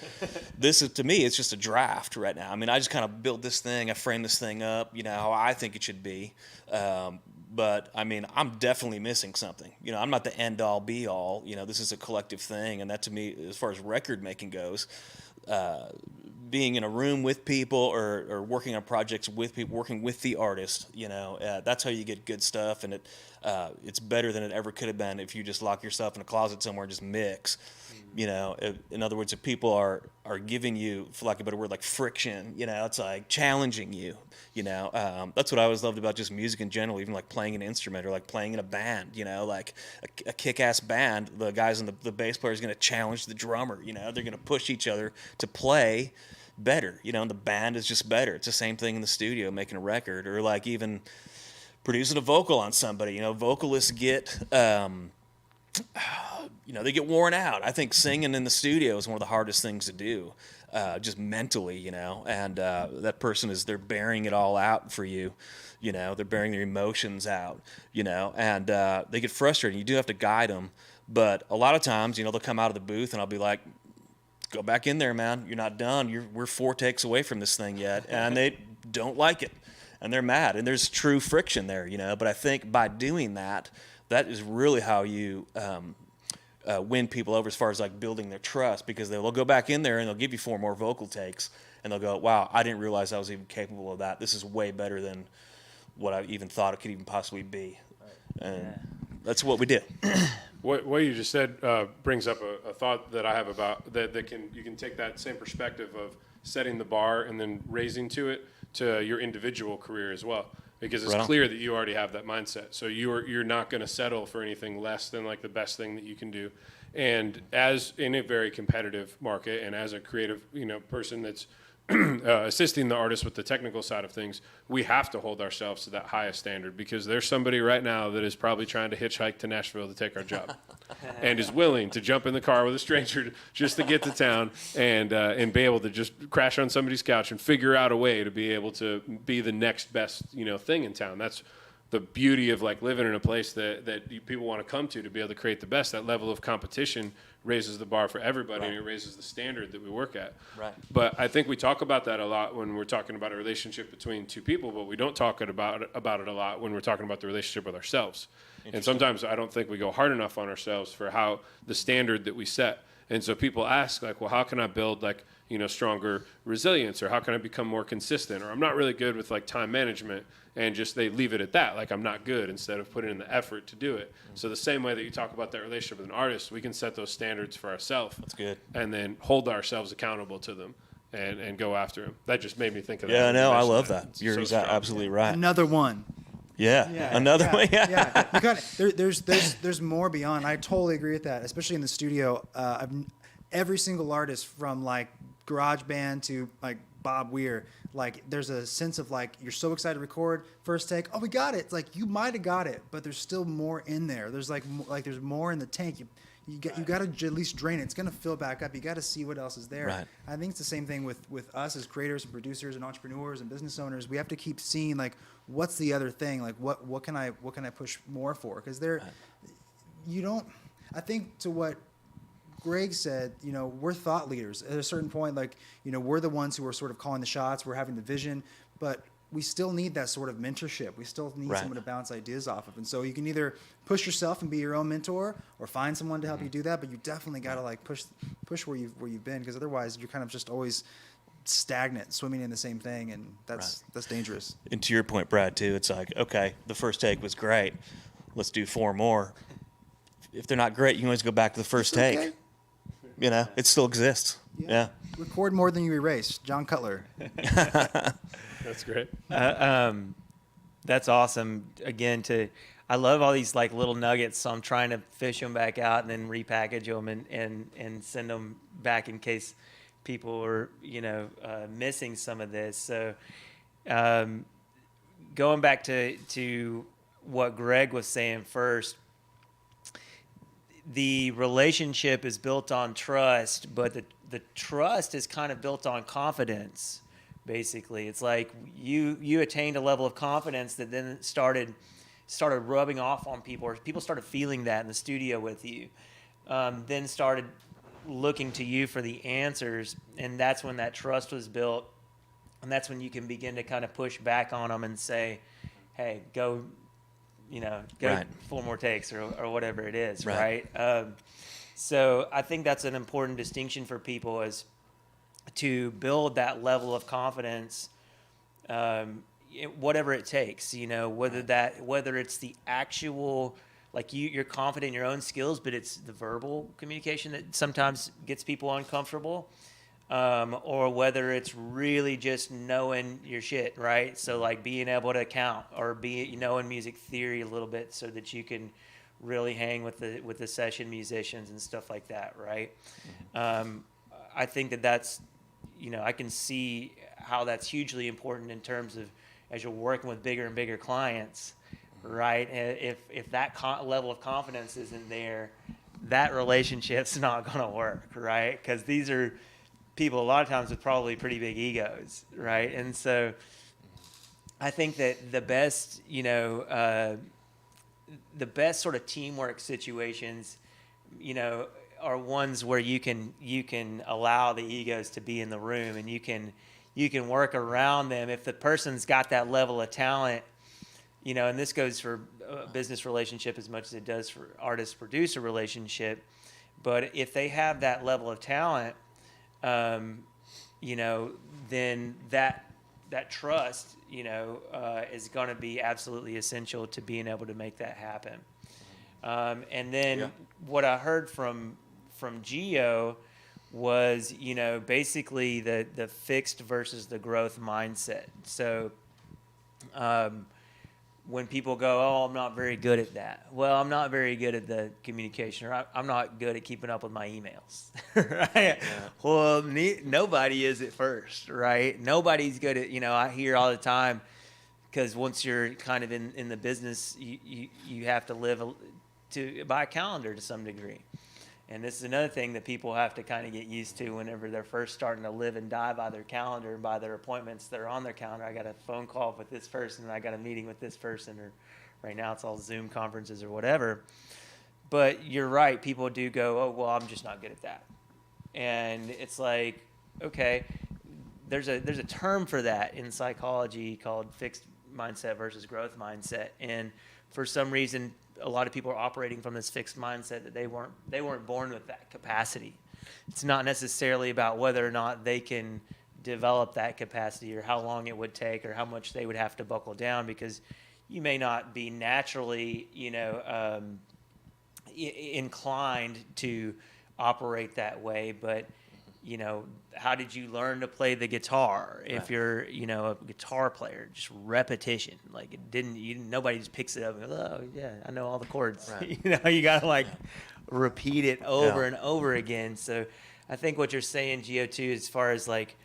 this is, to me, it's just a draft right now. I mean, I just kind of built this thing, I framed this thing up, how I think it should be. But I mean, I'm definitely missing something. I'm not the end all be all. This is a collective thing, and that to me, as far as record making goes, being in a room with people or working on projects with people, working with the artist, that's how you get good stuff, and it's better than it ever could have been if you just lock yourself in a closet somewhere and just mix. In other words, if people are giving you, for lack of a better word, like friction, it's like challenging you. That's what I always loved about just music in general, even like playing an instrument or like playing in a band. Like a kick-ass band, the guys and the bass player is going to challenge the drummer. They're going to push each other to play better. And the band is just better. It's the same thing in the studio, making a record, or like even producing a vocal on somebody. Vocalists get they get worn out. I think singing in the studio is one of the hardest things to do, just mentally, and that person they're bearing it all out for you, they're bearing their emotions out, and they get frustrated. You do have to guide them, but a lot of times, they'll come out of the booth and I'll be like, go back in there, man. You're not done. We're 4 takes away from this thing yet, and they don't like it, and they're mad, and there's true friction there, But I think by doing that is really how you win people over as far as like building their trust, because they'll go back in there and they'll give you 4 more vocal takes and they'll go, wow, I didn't realize I was even capable of that. This is way better than what I even thought it could even possibly be. And that's what we do. What you just said brings up a thought that I have about that you can take that same perspective of setting the bar and then raising to it to your individual career as well. Because it's clear that you already have that mindset. So you're not going to settle for anything less than like the best thing that you can do. And as in a very competitive market, and as a creative person that's assisting the artist with the technical side of things, we have to hold ourselves to that highest standard, because there's somebody right now that is probably trying to hitchhike to Nashville to take our job and is willing to jump in the car with a stranger just to get to town and be able to just crash on somebody's couch and figure out a way to be able to be the next best thing in town. That's the beauty of like living in a place that people want to come to be able to create the best. That level of competition raises the bar for everybody, and it raises the standard that we work at. Right. But I think we talk about that a lot when we're talking about a relationship between 2 people, but we don't talk about it a lot when we're talking about the relationship with ourselves. And sometimes I don't think we go hard enough on ourselves for how the standard that we set. And so people ask like, well, how can I build like, stronger resilience, or how can I become more consistent, or I'm not really good with like time management, and just they leave it at that, like I'm not good, instead of putting in the effort to do it. So the same way that you talk about that relationship with an artist, we can set those standards for ourselves. That's good. And then hold ourselves accountable to them and go after them. That just made me think of that. Yeah, no, I love that. You're absolutely right. Another one. Yeah. Another one. Yeah. You got it. There's more beyond. I totally agree with that, especially in the studio. Every single artist, from like garage band to like Bob Weir, like there's a sense of like you're so excited to record, first take, oh, we got it. It's like you might have got it, but there's still more in there. There's like there's more in the tank. You got to at least drain it. It's gonna fill back up. You got to see what else is there. Right. I think it's the same thing with us as creators and producers and entrepreneurs and business owners. We have to keep seeing like what's the other thing. Like what can I push more for? Because I think to what Greg said, we're thought leaders. At a certain point, like, we're the ones who are sort of calling the shots. We're having the vision, but we still need that sort of mentorship. We still need someone to bounce ideas off of. And so you can either push yourself and be your own mentor, or find someone to help you do that. But you definitely got to like push where you've been, because otherwise you're kind of just always stagnant, swimming in the same thing, and that's dangerous. And to your point, Brad, too, it's like, okay, the first take was great. Let's do 4 more. If they're not great, you can always go back to the first take. Okay. It still exists. Yeah. Record more than you erase. John Cutler. That's great. That's awesome. Again, I love all these like little nuggets, so I'm trying to fish them back out and then repackage them and send them back in case people are, missing some of this. So going back to what Greg was saying first, the relationship is built on trust, but the trust is kind of built on confidence. Basically, it's like you attained a level of confidence that then started rubbing off on people, or people started feeling that in the studio with you, then started looking to you for the answers, and that's when that trust was built, and that's when you can begin to kind of push back on them and say, hey, go Right. 4 more takes or whatever it is, Right. right? So I think that's an important distinction for people, is to build that level of confidence, whatever it takes, whether it's the actual, like you're confident in your own skills, but it's the verbal communication that sometimes gets people uncomfortable, or whether it's really just knowing your shit, right? So like being able to count, or knowing music theory a little bit so that you can really hang with the session musicians and stuff like that, right? I think that's, I can see how that's hugely important in terms of as you're working with bigger and bigger clients, right? If that level of confidence isn't there, that relationship's not going to work, right? Because these are people a lot of times with probably pretty big egos, right? And so I think that the best, the best sort of teamwork situations, are ones where you can allow the egos to be in the room, and you can work around them. If the person's got that level of talent, and this goes for a business relationship as much as it does for artist-producer relationship, but if they have that level of talent, then that trust, is going to be absolutely essential to being able to make that happen. And then what I heard from Gio was, basically the fixed versus the growth mindset. So when people go, oh, I'm not very good at that. Well, I'm not very good at the communication, or I'm not good at keeping up with my emails. Right? Yeah. Well, nobody is at first, right? Nobody's good at, I hear all the time, because once you're kind of in the business, you have to live by a calendar to some degree. And this is another thing that people have to kind of get used to whenever they're first starting to live and die by their calendar and by their appointments that are on their calendar. I got a phone call with this person, and I got a meeting with this person, or right now it's all Zoom conferences or whatever. But you're right, people do go, oh, well, I'm just not good at that. And it's like, okay, there's a term for that in psychology called fixed mindset versus growth mindset. And for some reason, a lot of people are operating from this fixed mindset that they weren't born with that capacity. It's not necessarily about whether or not they can develop that capacity, or how long it would take, or how much they would have to buckle down, because you may not be naturally, inclined to operate that way, but how did you learn to play the guitar? If you're, a guitar player, just repetition. Like nobody just picks it up and goes, oh yeah, I know all the chords. Right. You gotta repeat it over and over again. So I think what you're saying, Gio, too, as far as like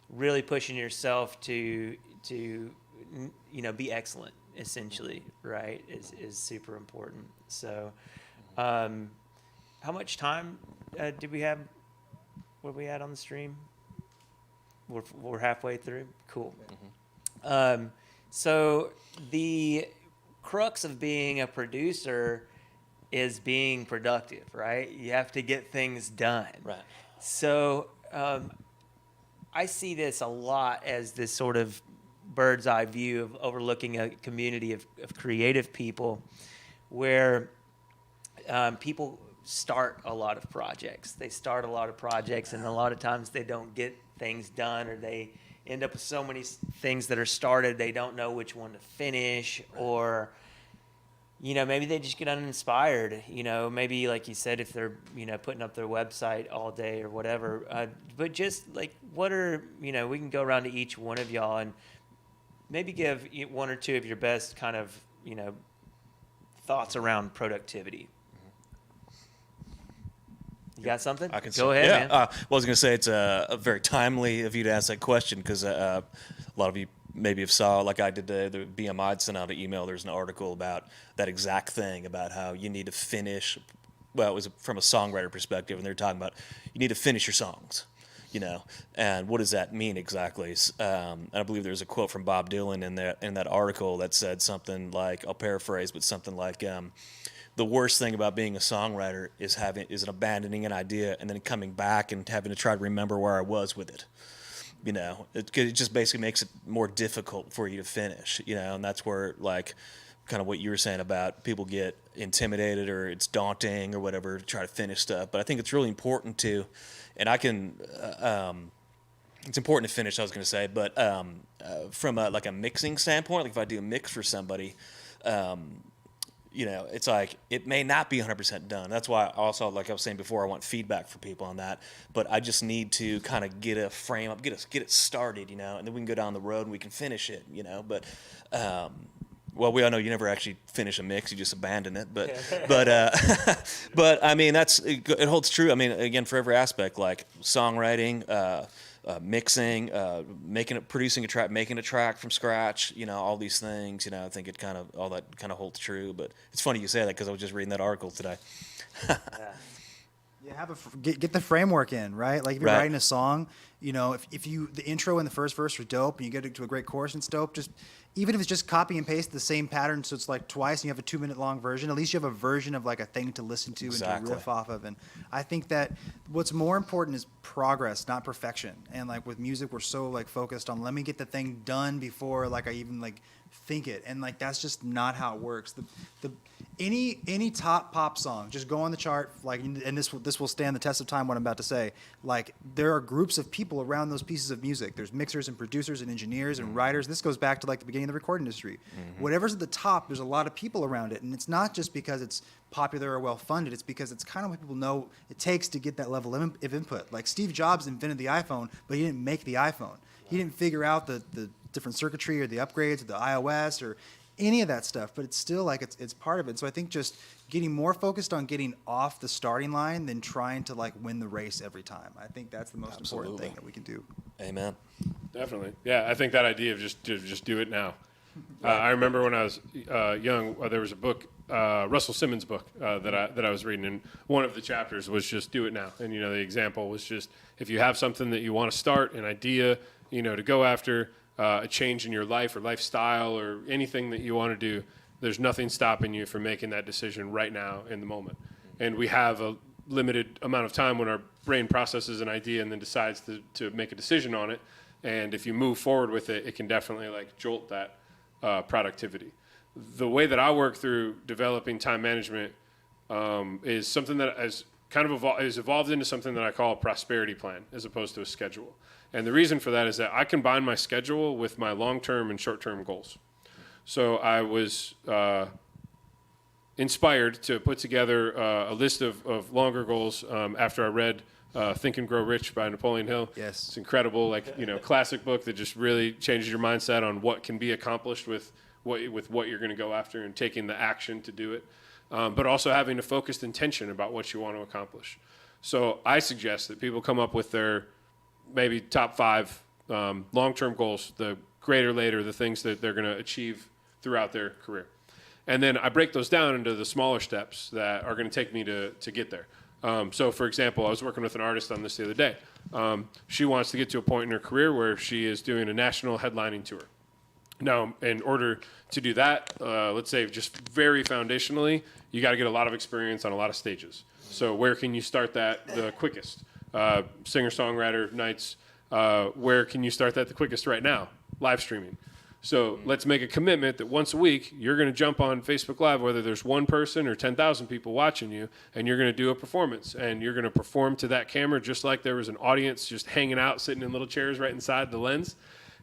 really pushing yourself to be excellent, essentially, right, is super important. So how much time did we have? Where we at on the stream? We're halfway through. Cool. Mm-hmm. So the crux of being a producer is being productive, right? You have to get things done. Right. So I see this a lot as this sort of bird's eye view of overlooking a community of creative people, where people start a lot of projects. They start a lot of projects, and a lot of times they don't get things done, or they end up with so many things that are started they don't know which one to finish, or maybe they just get uninspired. Maybe like you said, if they're putting up their website all day or whatever, but just like, what are we can go around to each one of y'all and maybe give one or two of your best kind of thoughts around productivity. You got something? I can Go say, ahead, yeah. man. Well, I was going to say it's very timely of you to ask that question because a lot of you maybe have saw, like I did, the BMI sent out an email. There's an article about that exact thing about how you need to finish. Well, it was from a songwriter perspective, and they're talking about you need to finish your songs, and what does that mean exactly? And I believe there's a quote from Bob Dylan in that article that said something like, I'll paraphrase, but something like, the worst thing about being a songwriter is abandoning an idea and then coming back and having to try to remember where I was with it. It just basically makes it more difficult for you to finish. And that's where kind of what you were saying about people get intimidated or it's daunting or whatever to try to finish stuff. But I think it's really important to, and I can, it's important to finish. I was going to say, but from a mixing standpoint, like if I do a mix for somebody. It's like it may not be 100% done. That's why also, like I was saying before, I want feedback from people on that. But I just need to kind of get a frame up, get it started, and then we can go down the road and we can finish it, But well, we all know you never actually finish a mix; you just abandon it. But but I mean it holds true. I mean, again, for every aspect, like songwriting. Mixing, producing a track, making a track from scratch, all these things, I think all that kind of holds true. But it's funny you say that because I was just reading that article today. Yeah, get the framework in, right? Like if you're Right. writing a song, if the intro and the first verse are dope and you get to a great chorus and it's dope, just even if it's just copy and paste the same pattern, so it's like twice and you have a 2-minute long version, at least you have a version of like a thing to listen to and to riff off of. And I think that what's more important is progress, not perfection. And like with music, we're so like focused on let me get the thing done before like I even like think it, and like that's just not how it works. Any top pop song, just go on the chart, like, and this will stand the test of time. What I'm about to say, like there are groups of people around those pieces of music. There's mixers and producers and engineers and writers. This goes back to like the beginning of the recording industry. Whatever's at the top, there's a lot of people around it, and it's not just because it's popular or well funded. It's because it's kind of what people know it takes to get that level of input. Like Steve Jobs invented the iPhone, but he didn't make the iPhone. He didn't figure out the different circuitry or the upgrades or the iOS or any of that stuff, but it's still like it's part of it. So I think just getting more focused on getting off the starting line than trying to like win the race every time. I think that's the most important thing that we can do. Amen. Definitely. Yeah, I think that idea of just do it now. I remember when I was young, there was a book, Russell Simmons' book that I was reading, and one of the chapters was just do it now. And the example was just if you have something that you want to start, an idea, to go after, a change in your life or lifestyle or anything that you want to do, there's nothing stopping you from making that decision right now in the moment. And we have a limited amount of time when our brain processes an idea and then decides to make a decision on it. And if you move forward with it, it can definitely like jolt that productivity. The way that I work through developing time management is something that has kind of evolved into something that I call a prosperity plan as opposed to a schedule. And the reason for that is that I combine my schedule with my long-term and short-term goals. So I was inspired to put together a list of longer goals after I read Think and Grow Rich by Napoleon Hill. Yes. It's incredible, classic book that just really changes your mindset on what can be accomplished with what you're going to go after and taking the action to do it, but also having a focused intention about what you want to accomplish. So I suggest that people come up with their maybe top 5 long-term goals, the greater later, the things that they're going to achieve throughout their career. And then I break those down into the smaller steps that are going to take me to get there. So, for example, I was working with an artist on this the other day. She wants to get to a point in her career where she is doing a national headlining tour. Now, in order to do that, let's say just very foundationally, you got to get a lot of experience on a lot of stages. So where can you start that the quickest? Singer-songwriter nights, where can you start that the quickest right now? Live streaming. So let's make a commitment that once a week, you're going to jump on Facebook Live, whether there's one person or 10,000 people watching you, and you're going to do a performance. And you're going to perform to that camera just like there was an audience just hanging out, sitting in little chairs right inside the lens,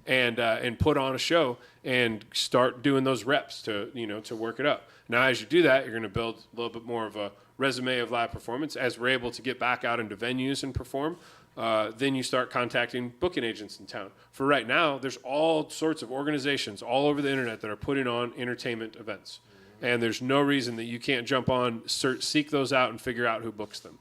and put on a show and start doing those reps to work it up. Now, as you do that, you're going to build a little bit more of a resume of live performance. As we're able to get back out into venues and perform, then you start contacting booking agents in town. For right now, there's all sorts of organizations all over the internet that are putting on entertainment events. And there's no reason that you can't jump on, seek those out, and figure out who books them.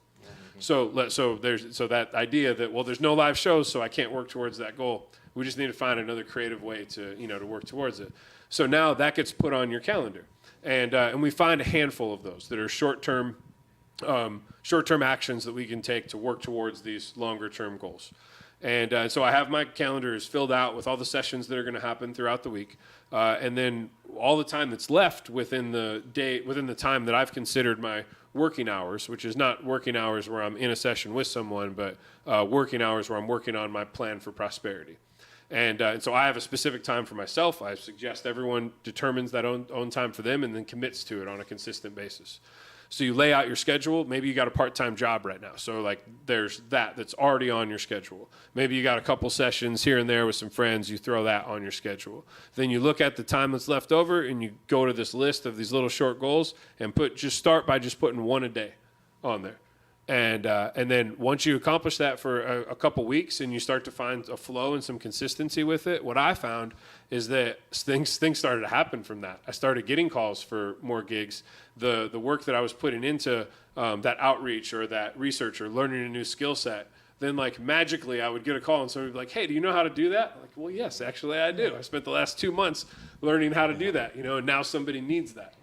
So that idea that, well, there's no live shows, so I can't work towards that goal. We just need to find another creative way to work towards it. So now that gets put on your calendar, and we find a handful of those that are short-term actions that we can take to work towards these longer-term goals. And so I have my calendar is filled out with all the sessions that are going to happen throughout the week, and then all the time that's left within the day, within the time that I've considered my working hours, which is not working hours where I'm in a session with someone, but working hours where I'm working on my plan for prosperity. And so I have a specific time for myself. I suggest everyone determines that own time for them and then commits to it on a consistent basis. So you lay out your schedule. Maybe you got a part-time job right now. So like there's that's already on your schedule. Maybe you got a couple sessions here and there with some friends. You throw that on your schedule. Then you look at the time that's left over and you go to this list of these little short goals and start by just putting one a day on there. And then once you accomplish that for a couple weeks and you start to find a flow and some consistency with it, what I found is that things started to happen from that. I started getting calls for more gigs. The work that I was putting into that outreach or that research or learning a new skill set, then like magically I would get a call and somebody would be like, hey, do you know how to do that? I'm like, well, yes, actually I do. I spent the last 2 months learning how to do that, and now somebody needs that.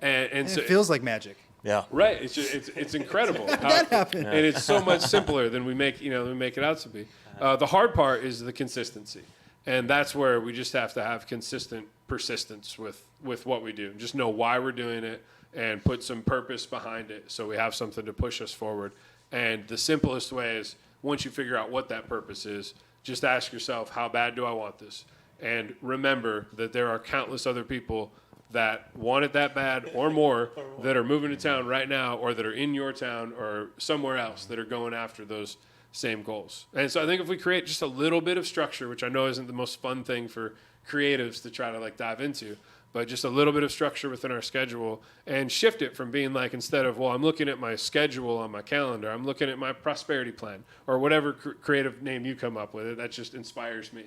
And so it feels like magic. Yeah. Right. It's incredible. How did that happen? And it's so much simpler than we make it out to be. The hard part is the consistency. And that's where we just have to have consistent persistence with what we do. Just know why we're doing it and put some purpose behind it so we have something to push us forward. And the simplest way is once you figure out what that purpose is, just ask yourself, how bad do I want this? And remember that there are countless other people that want it that bad or more that are moving to town right now or that are in your town or somewhere else that are going after those same goals. And so I think if we create just a little bit of structure, which I know isn't the most fun thing for creatives to try to dive into, but just a little bit of structure within our schedule and shift it from being instead of, well, I'm looking at my schedule on my calendar, I'm looking at my prosperity plan or whatever creative name you come up with, that just inspires me.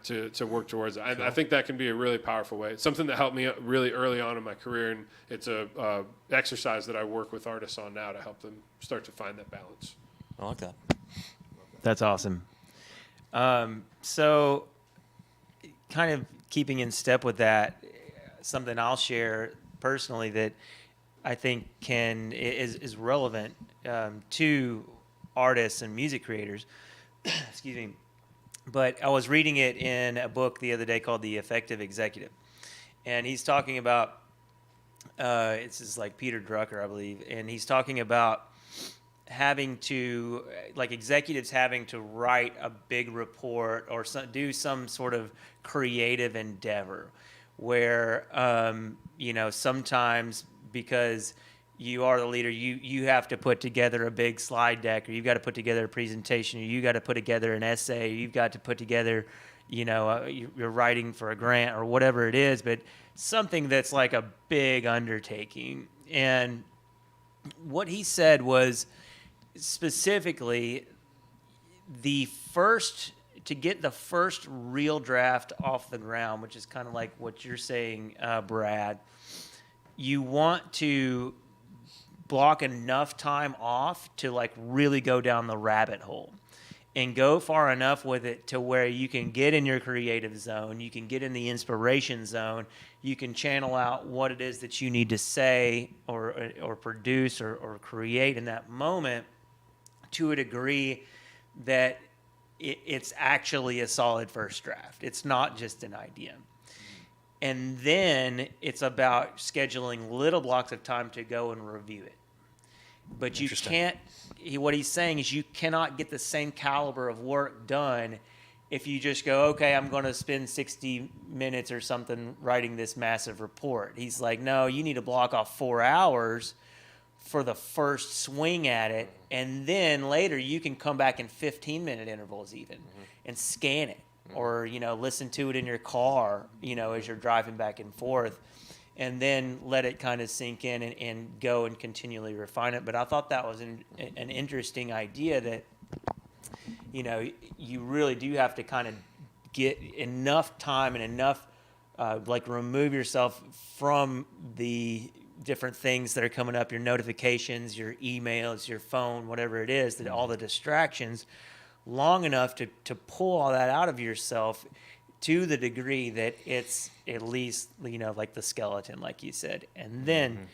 To work towards it. I think that can be a really powerful way. It's something that helped me really early on in my career, and it's a exercise that I work with artists on now to help them start to find that balance. I like that. That's awesome. So kind of keeping in step with that, something I'll share personally that I think is relevant to artists and music creators. Excuse me. But I was reading it in a book the other day called The Effective Executive. And he's talking about, it's just like Peter Drucker, I believe, and he's talking about having to, executives having to write a big report or do some sort of creative endeavor where, sometimes because you are the leader, you have to put together a big slide deck, or you've got to put together a presentation, or you got to put together an essay, or you've got to put together, you're writing for a grant or whatever it is, but something that's like a big undertaking. And what he said was specifically to get the first real draft off the ground, which is kind of like what you're saying, Brad, you want to block enough time off to really go down the rabbit hole and go far enough with it to where you can get in your creative zone, you can get in the inspiration zone, you can channel out what it is that you need to say or produce or create in that moment to a degree that it's actually a solid first draft. It's not just an idea. And then it's about scheduling little blocks of time to go and review it. But you can't, what he's saying is you cannot get the same caliber of work done if you just go, okay, I'm going to spend 60 minutes or something writing this massive report. He's like, no, you need to block off 4 hours for the first swing at it. And then later you can come back in 15-minute intervals even and scan it. Or, listen to it in your car, as you're driving back and forth, and then let it kind of sink in and go and continually refine it. But I thought that was an interesting idea that, you really do have to kind of get enough time and enough like remove yourself from the different things that are coming up, your notifications, your emails, your phone, whatever it is, that all the distractions, long enough to pull all that out of yourself to the degree that it's at least, like the skeleton, like you said. And then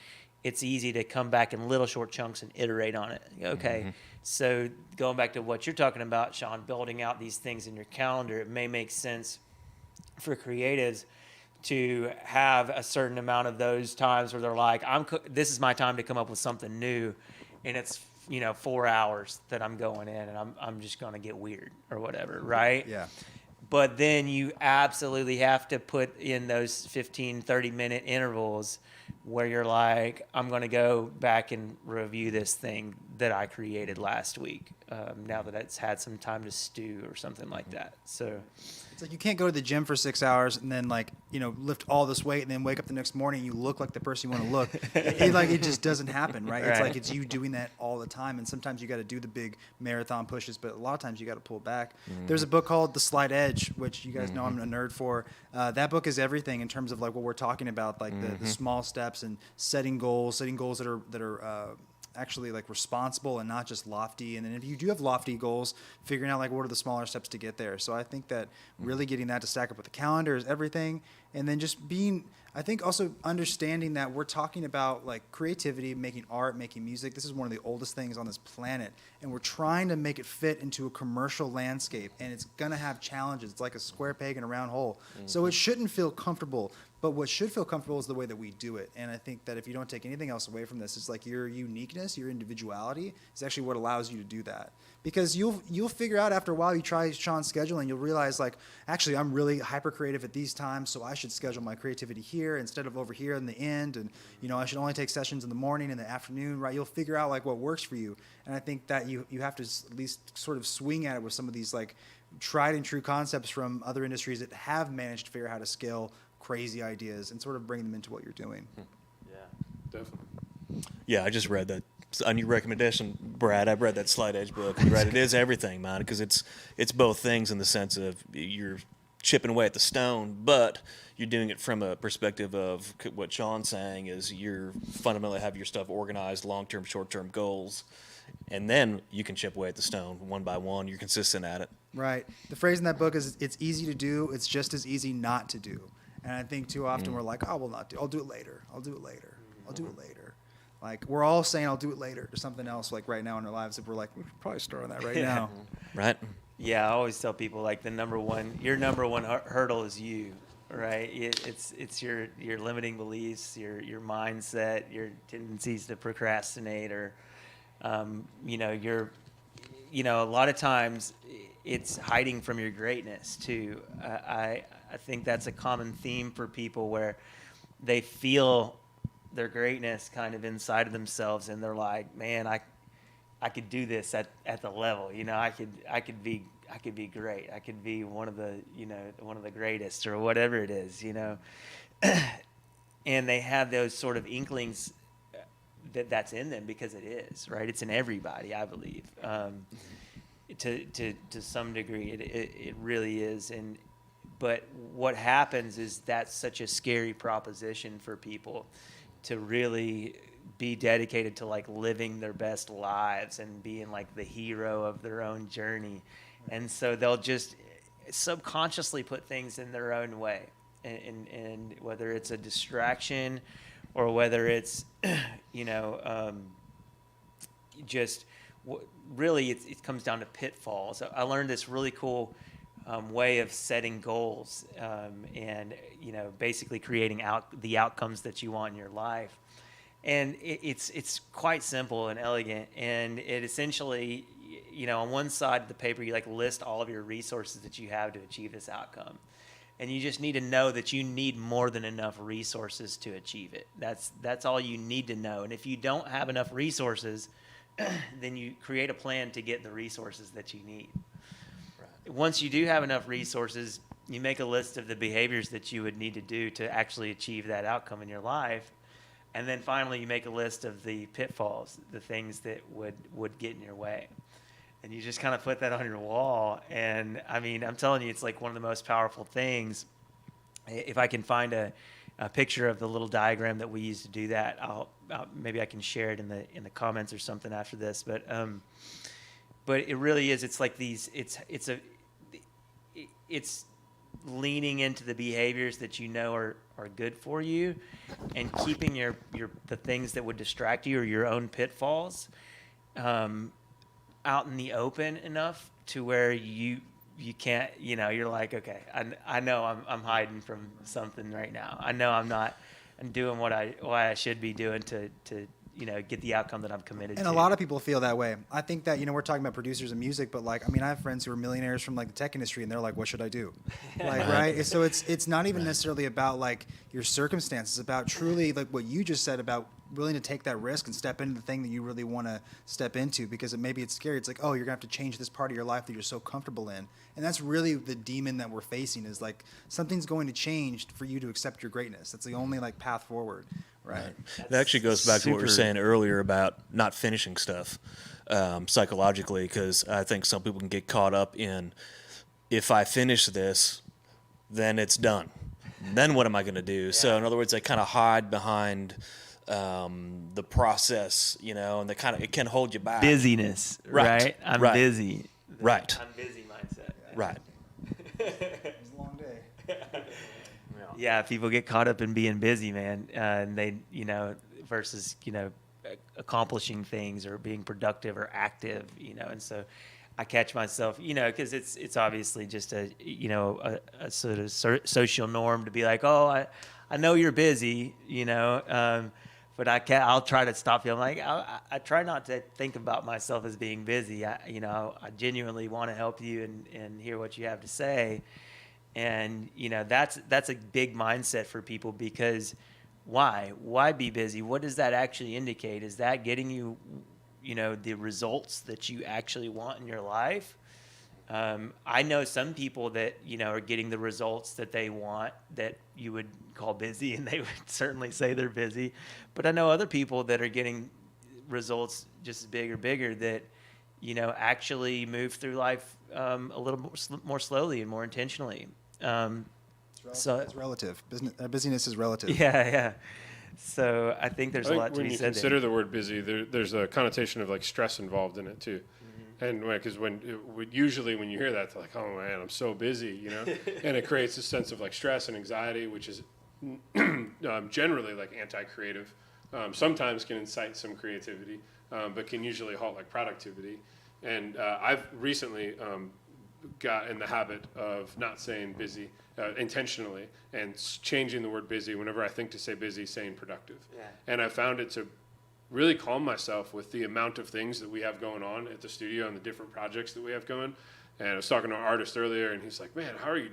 it's easy to come back in little short chunks and iterate on it. Okay, so going back to what you're talking about, Sean, building out these things in your calendar, it may make sense for creatives to have a certain amount of those times where they're like, this is my time to come up with something new, and it's 4 hours that I'm going in, and I'm just going to get weird or whatever, right? Yeah. But then you absolutely have to put in those 15, 30-minute intervals where you're like, I'm going to go back and review this thing that I created last week, now that it's had some time to stew or something like that. So It's like you can't go to the gym for 6 hours and then lift all this weight and then wake up the next morning and you look like the person you want to look. It just doesn't happen, right? It's like it's you doing that all the time, and sometimes you got to do the big marathon pushes, but a lot of times you got to pull back. There's a book called The Slight Edge, which you guys know I'm a nerd for. That book is everything in terms of like what we're talking about, like the small steps and setting goals that are actually like responsible and not just lofty. And then if you do have lofty goals, figuring out like what are the smaller steps to get there. So I think that really getting that to stack up with the calendar is everything. And then just I think also understanding that we're talking about like creativity, making art, making music. This is one of the oldest things on this planet, and we're trying to make it fit into a commercial landscape, and it's gonna have challenges. It's like a square peg in a round hole. So it shouldn't feel comfortable. But what should feel comfortable is the way that we do it. And I think that if you don't take anything else away from this, it's like your uniqueness, your individuality is actually what allows you to do that. Because you'll figure out after a while, you try Sean's schedule and you'll realize like, actually, I'm really hyper creative at these times, so I should schedule my creativity here instead of over here in the end. And, I should only take sessions in the morning and the afternoon, right? You'll figure out like what works for you. And I think that you have to at least sort of swing at it with some of these like tried and true concepts from other industries that have managed to figure out how to scale crazy ideas and sort of bring them into what you're doing. yeah. Definitely. Yeah, I just read that on your recommendation, Brad. I've read that Slight Edge book. Right, it is everything, man, because it's both things in the sense of you're chipping away at the stone, but you're doing it from a perspective of what Sean's saying is you're fundamentally have your stuff organized, long-term, short-term goals, and then you can chip away at the stone one by one. You're consistent at it. Right. The phrase in that book is, it's easy to do, it's just as easy not to do. And I think too often we're like, oh, I'll do it later. I'll do it later. I'll do it later. Like we're all saying I'll do it later or something else like right now in our lives. If we're like, we should probably start on that right now. Right? Yeah, I always tell people like your number one hurdle is you, right? It's your limiting beliefs, your mindset, your tendencies to procrastinate, or a lot of times it's hiding from your greatness too. I think that's a common theme for people where they feel their greatness kind of inside of themselves, and they're like, man, I could do this at the level, I could be great. I could be one of the greatest or whatever it is, and they have those sort of inklings that's in them because it is, right? It's in everybody, I believe. To some degree, it really is. But what happens is that's such a scary proposition for people to really be dedicated to like living their best lives and being like the hero of their own journey. And so they'll just subconsciously put things in their own way. And whether it's a distraction or whether it's, really it comes down to pitfalls. I learned this really cool way of setting goals and basically creating the outcomes that you want in your life. And it's quite simple and elegant, and it essentially, on one side of the paper you like list all of your resources that you have to achieve this outcome, and you just need to know that you need more than enough resources to achieve it. That's all you need to know. And if you don't have enough resources, then you create a plan to get the resources that you need. Once you do have enough resources, you make a list of the behaviors that you would need to do to actually achieve that outcome in your life. And then finally, you make a list of the pitfalls, the things that would get in your way. And you just kind of put that on your wall. And I mean, I'm telling you, it's like one of the most powerful things if I can find a picture of the little diagram that we use to do that, maybe I can share it in the comments or something after this. But it really is. It's like these. It's leaning into the behaviors that you know are good for you, and keeping the things that would distract you or your own pitfalls out in the open enough to where you can't, you're like, okay, I know I'm hiding from something right now. I know I'm doing what I should be doing to get the outcome that I'm committed to. And a lot of people feel that way. I think that, we're talking about producers and music, but I have friends who are millionaires from the tech industry, and they're like, what should I do? Right? So it's not even necessarily about your circumstances. It's about truly what you just said about willing to take that risk and step into the thing that you really want to step into, because maybe it's scary. It's like, oh, you're gonna have to change this part of your life that you're so comfortable in. And that's really the demon that we're facing, is something's going to change for you to accept your greatness. That's the only path forward. Right. That actually goes back to what we were saying earlier about not finishing stuff psychologically, because I think some people can get caught up in, if I finish this, then it's done. Then what am I going to do? Yeah. So in other words, they kind of hide behind the process, and it can hold you back. Busyness, right? I'm busy. Right. I'm busy mindset. Right. It's a long day. Yeah, people get caught up in being busy, man, and they, versus, accomplishing things or being productive or active, and so I catch myself, because it's obviously just a sort of social norm to be like, oh, I know you're busy, but I'll try to stop you. I'm like, I try not to think about myself as being busy. I genuinely want to help you and hear what you have to say. And, that's a big mindset for people, because why be busy? What does that actually indicate? Is that getting you, the results that you actually want in your life? I know some people that, are getting the results that they want that you would call busy, and they would certainly say they're busy. But I know other people that are getting results just as big or bigger that, actually move through life a little more slowly and more intentionally. It's relative. Busyness is relative. Yeah. So I think there's a lot to be said there. When you consider the word busy, there's a connotation of stress involved in it too. And because usually when you hear that, they're like, oh man, I'm so busy, and it creates a sense of stress and anxiety, which is generally anti-creative. Sometimes can incite some creativity, but can usually halt productivity. And I've recently got in the habit of not saying busy intentionally, and changing the word busy whenever I think to say busy, saying productive. Yeah. And I found it to really calm myself with the amount of things that we have going on at the studio and the different projects that we have going. And I was talking to an artist earlier, and he's like, man, how are you,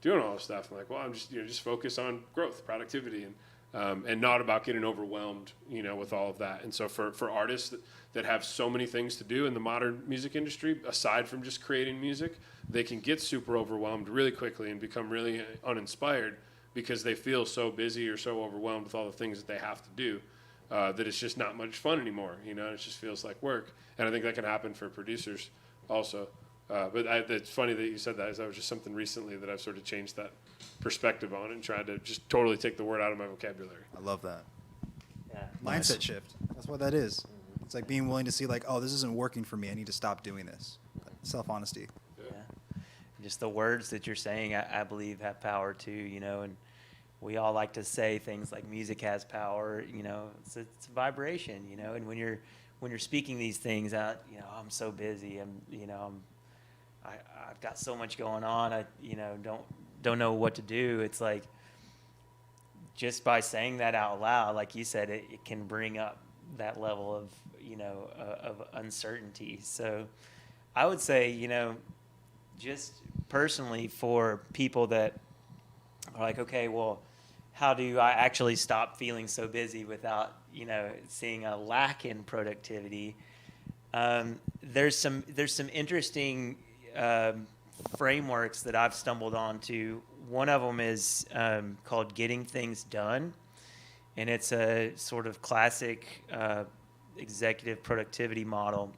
doing all this stuff? I'm like, well, I'm just, just focus on growth, productivity, and not about getting overwhelmed, with all of that. And so for artists that have so many things to do in the modern music industry, aside from just creating music, they can get super overwhelmed really quickly and become really uninspired because they feel so busy or so overwhelmed with all the things that they have to do. That it's just not much fun anymore, it just feels like work. And I think that can happen for producers also. But it's funny that you said that, as that was just something recently that I've sort of changed that perspective on and tried to just totally take the word out of my vocabulary. I love that. Yeah. Mindset shift. That's what that is. It's like being willing to see oh, this isn't working for me. I need to stop doing this. Self-honesty. Yeah. Just the words that you're saying, I believe, have power too, and we all like to say things like music has power, it's a vibration, and when you're speaking these things out, I'm so busy, I've got so much going on, I don't know what to do. It's like, just by saying that out loud, like you said, it can bring up that level of of uncertainty. So I would say, just personally, for people that are like, okay, well, how do I actually stop feeling so busy without, seeing a lack in productivity? There's some interesting frameworks that I've stumbled onto. One of them is called Getting Things Done, and it's a sort of classic executive productivity model.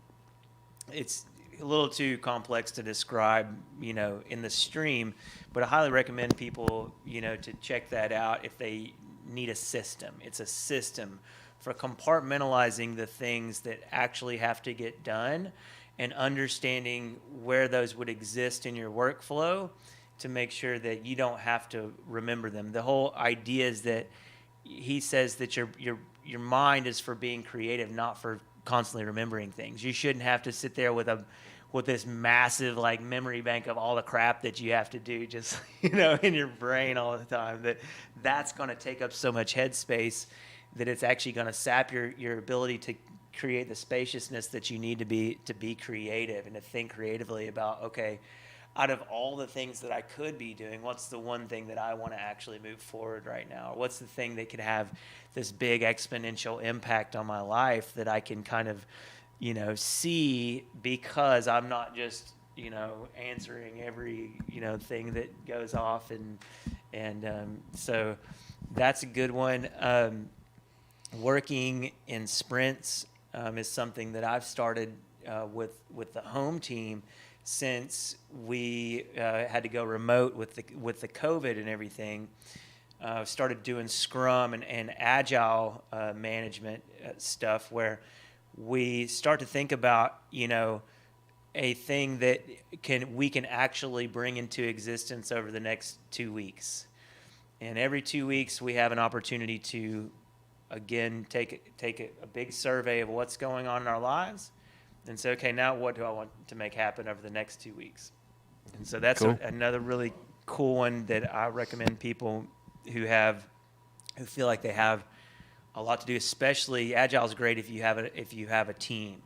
It's a little too complex to describe, in the stream, but I highly recommend people, to check that out if they need a system. It's a system for compartmentalizing the things that actually have to get done and understanding where those would exist in your workflow to make sure that you don't have to remember them. The whole idea is that he says that your mind is for being creative, not for constantly remembering things. You shouldn't have to sit there with this massive like memory bank of all the crap that you have to do just in your brain all the time. That's going to take up so much headspace that it's actually going to sap your ability to create the spaciousness that you need to be creative and to think creatively about, okay, out of all the things that I could be doing, what's the one thing that I want to actually move forward right now? Or what's the thing that could have this big exponential impact on my life that I can kind of, see, because I'm not just, answering every, thing that goes off. So that's a good one. Working in sprints is something that I've started with the home team since we had to go remote with the COVID and everything. Started doing Scrum and Agile management stuff where we start to think about, a thing that we can actually bring into existence over the next 2 weeks. And every 2 weeks we have an opportunity to, again, take a big survey of what's going on in our lives and say, okay, now what do I want to make happen over the next 2 weeks? And so that's Cool. another really cool one that I recommend people who feel like they have a lot to do. Especially Agile is great if you have a team.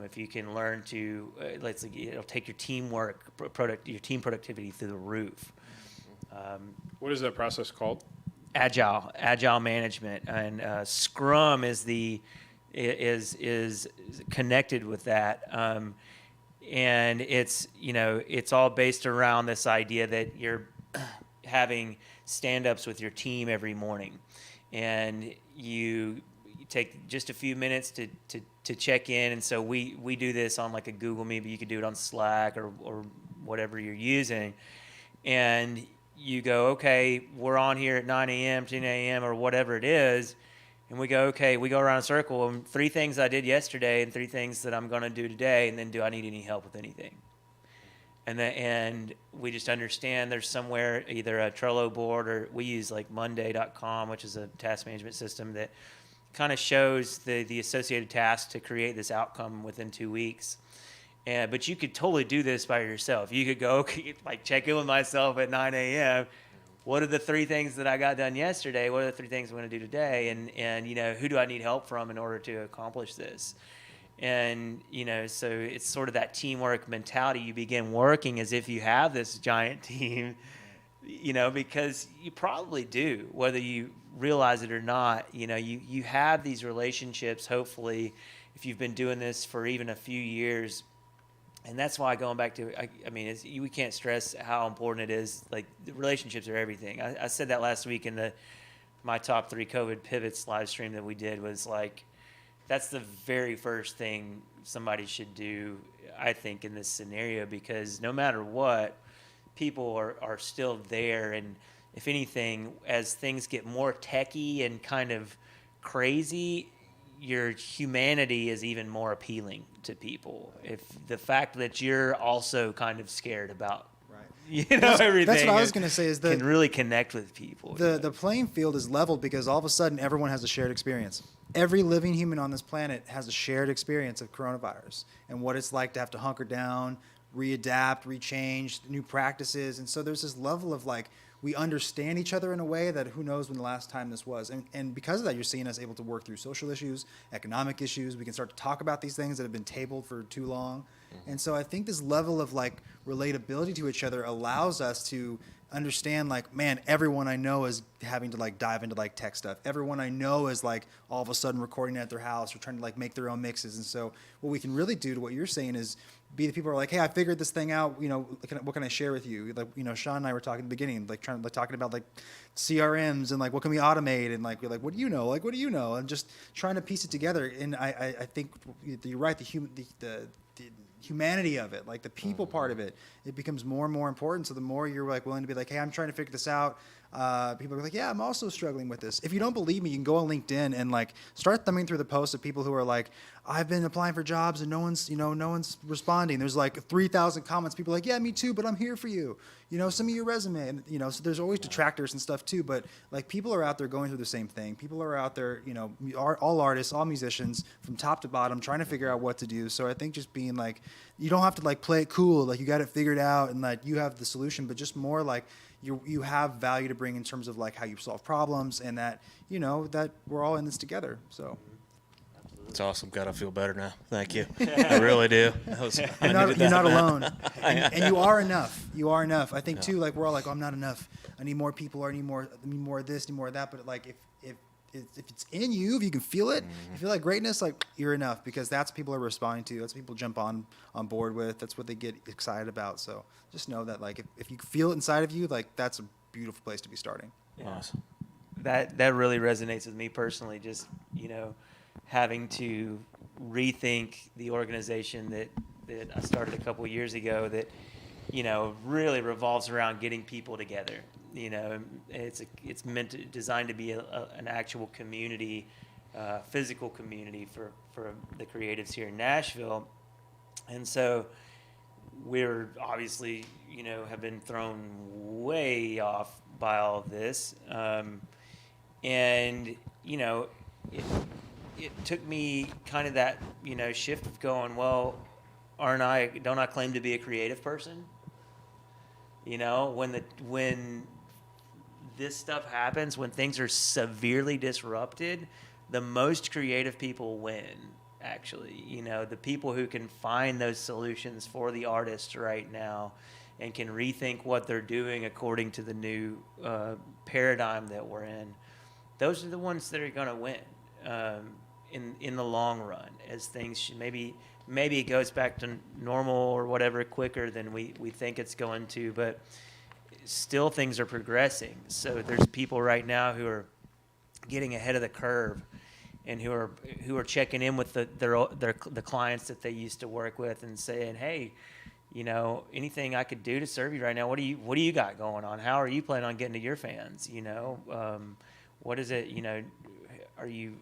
If you can learn to, it'll take your team productivity through the roof. What is that process called? Agile management, and Scrum is connected with that, and it's all based around this idea that you're having stand-ups with your team every morning, and you take just a few minutes to check in. And so we do this on like a Google Meet, but you could do it on Slack or whatever you're using, and you go, okay, we're on here at 9 a.m., 10 a.m., or whatever it is, and we go, okay, we go around a circle, and 3 things I did yesterday and 3 things that I'm going to do today, and then do I need any help with anything? And we just understand there's somewhere, either a Trello board, or we use like Monday.com, which is a task management system that kind of shows the associated tasks to create this outcome within 2 weeks. But you could totally do this by yourself. You could go, like, check in with myself at 9 a.m. What are the 3 things that I got done yesterday? What are the 3 things I'm going to do today? And who do I need help from in order to accomplish this? And, so it's sort of that teamwork mentality. You begin working as if you have this giant team, because you probably do, whether you realize it or not. You have these relationships, hopefully, if you've been doing this for even a few years. And that's why, going back to, we can't stress how important it is. Like, the relationships are everything. I said that last week in my top 3 COVID pivots live stream that we did, was like, that's the very first thing somebody should do, I think, in this scenario, because no matter what, people are still there. And if anything, as things get more techie and kind of crazy, your humanity is even more appealing to people. If the fact that you're also kind of scared about, everything. That's what I was going to say, is that can really connect with people. The playing field is leveled because all of a sudden everyone has a shared experience. Every living human on this planet has a shared experience of coronavirus and what it's like to have to hunker down, readapt, rechange, new practices. And so there's this level of like, we understand each other in a way that who knows when the last time this was. And because of that, you're seeing us able to work through social issues, economic issues. We can start to talk about these things that have been tabled for too long. Mm-hmm. And so I think this level of like relatability to each other allows us to understand, like, man, everyone I know is having to like dive into like tech stuff. Everyone I know is like all of a sudden recording at their house or trying to like make their own mixes. And so what we can really do, to what you're saying, is be the people who are like, hey, I figured this thing out. What can I share with you? Like, Sean and I were talking at the beginning, like talking about like CRMs and like what can we automate, and like we're like, what do you know? Like, what do you know? And just trying to piece it together. And I think you're right. humanity of it, like the people part of it, it becomes more and more important. So the more you're like willing to be like, hey, I'm trying to figure this out. People are like, yeah, I'm also struggling with this. If you don't believe me, you can go on LinkedIn and like start thumbing through the posts of people who are like, I've been applying for jobs and no one's responding. There's like 3,000 comments. People are like, yeah, me too, but I'm here for you. Send me your resume. And, so there's always detractors and stuff too. But like people are out there going through the same thing. People are out there, all artists, all musicians from top to bottom trying to figure out what to do. So I think just being like, you don't have to like play it cool. Like you got it figured out and like you have the solution, but just more like, you have value to bring in terms of like how you solve problems and that, that we're all in this together. So it's awesome. God, I feel better now. Thank you. I really do. You're not alone. And you are enough. You are enough. I think too, like we're all like, oh, I'm not enough. I need more people or I need more of this, need more of that. But like if it's in you, if you can feel it, you feel like greatness, like you're enough, because that's what people are responding to. That's what people jump on board with. That's what they get excited about. So just know that like if you feel it inside of you, like that's a beautiful place to be starting. Yeah. Awesome. That really resonates with me personally. Just having to rethink the organization that I started a couple years ago that really revolves around getting people together. It's designed to be an actual community, physical community for the creatives here in Nashville. And so we're obviously, have been thrown way off by all of this. And it took me kind of that, shift of going, well, don't I claim to be a creative person? When this stuff happens, when things are severely disrupted, the most creative people win, actually. The people who can find those solutions for the artists right now and can rethink what they're doing according to the new paradigm that we're in, those are the ones that are going to win in the long run, as things maybe it goes back to normal or whatever quicker than we think it's going to, but still things are progressing. So there's people right now who are getting ahead of the curve and who are checking in with the clients that they used to work with and saying, hey, anything I could do to serve you right now? What do you got going on? How are you planning on getting to your fans? What is it? Are you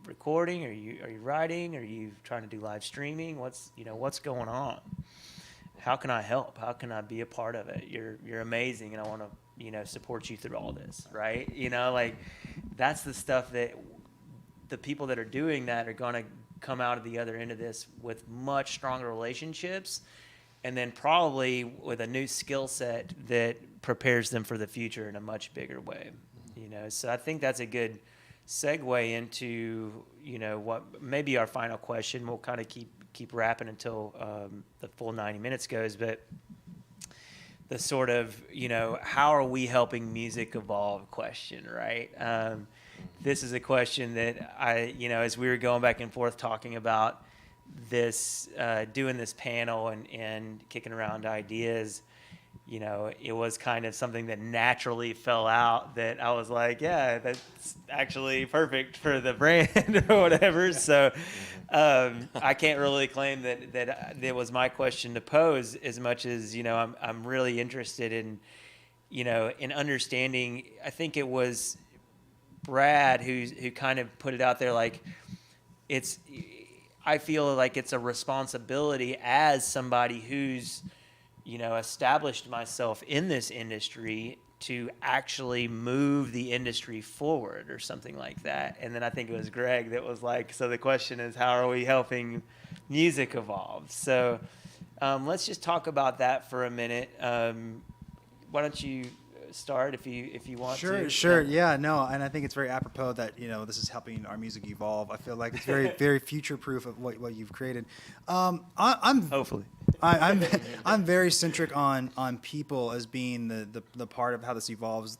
recording? Are you writing? Are you trying to do live streaming? What's going on? How can I help? How can I be a part of it? You're amazing, and I want to support you through all this, right? Like that's the stuff that the people that are doing that are going to come out of the other end of this with much stronger relationships, and then probably with a new skill set that prepares them for the future in a much bigger way. So I think that's a good segue into what maybe our final question. We'll kind of keep wrapping until the full 90 minutes goes, but the sort of how are we helping music evolve question, right? This is a question that I as we were going back and forth talking about this, doing this panel and kicking around ideas, it was kind of something that naturally fell out that I was like, yeah, that's actually perfect for the brand or whatever. So I can't really claim that it was my question to pose as much as, I'm really interested in, in understanding. I think it was Brad who kind of put it out there like I feel like it's a responsibility as somebody who's established myself in this industry to actually move the industry forward or something like that. And then I think it was Greg that was like, so the question is, how are we helping music evolve? So let's just talk about that for a minute. Why don't you start if you want to? Sure. Yeah, no, and I think it's very apropos that this is helping our music evolve. I feel like it's very very future proof of what you've created. I'm hopefully. I'm very centric on people as being the part of how this evolves.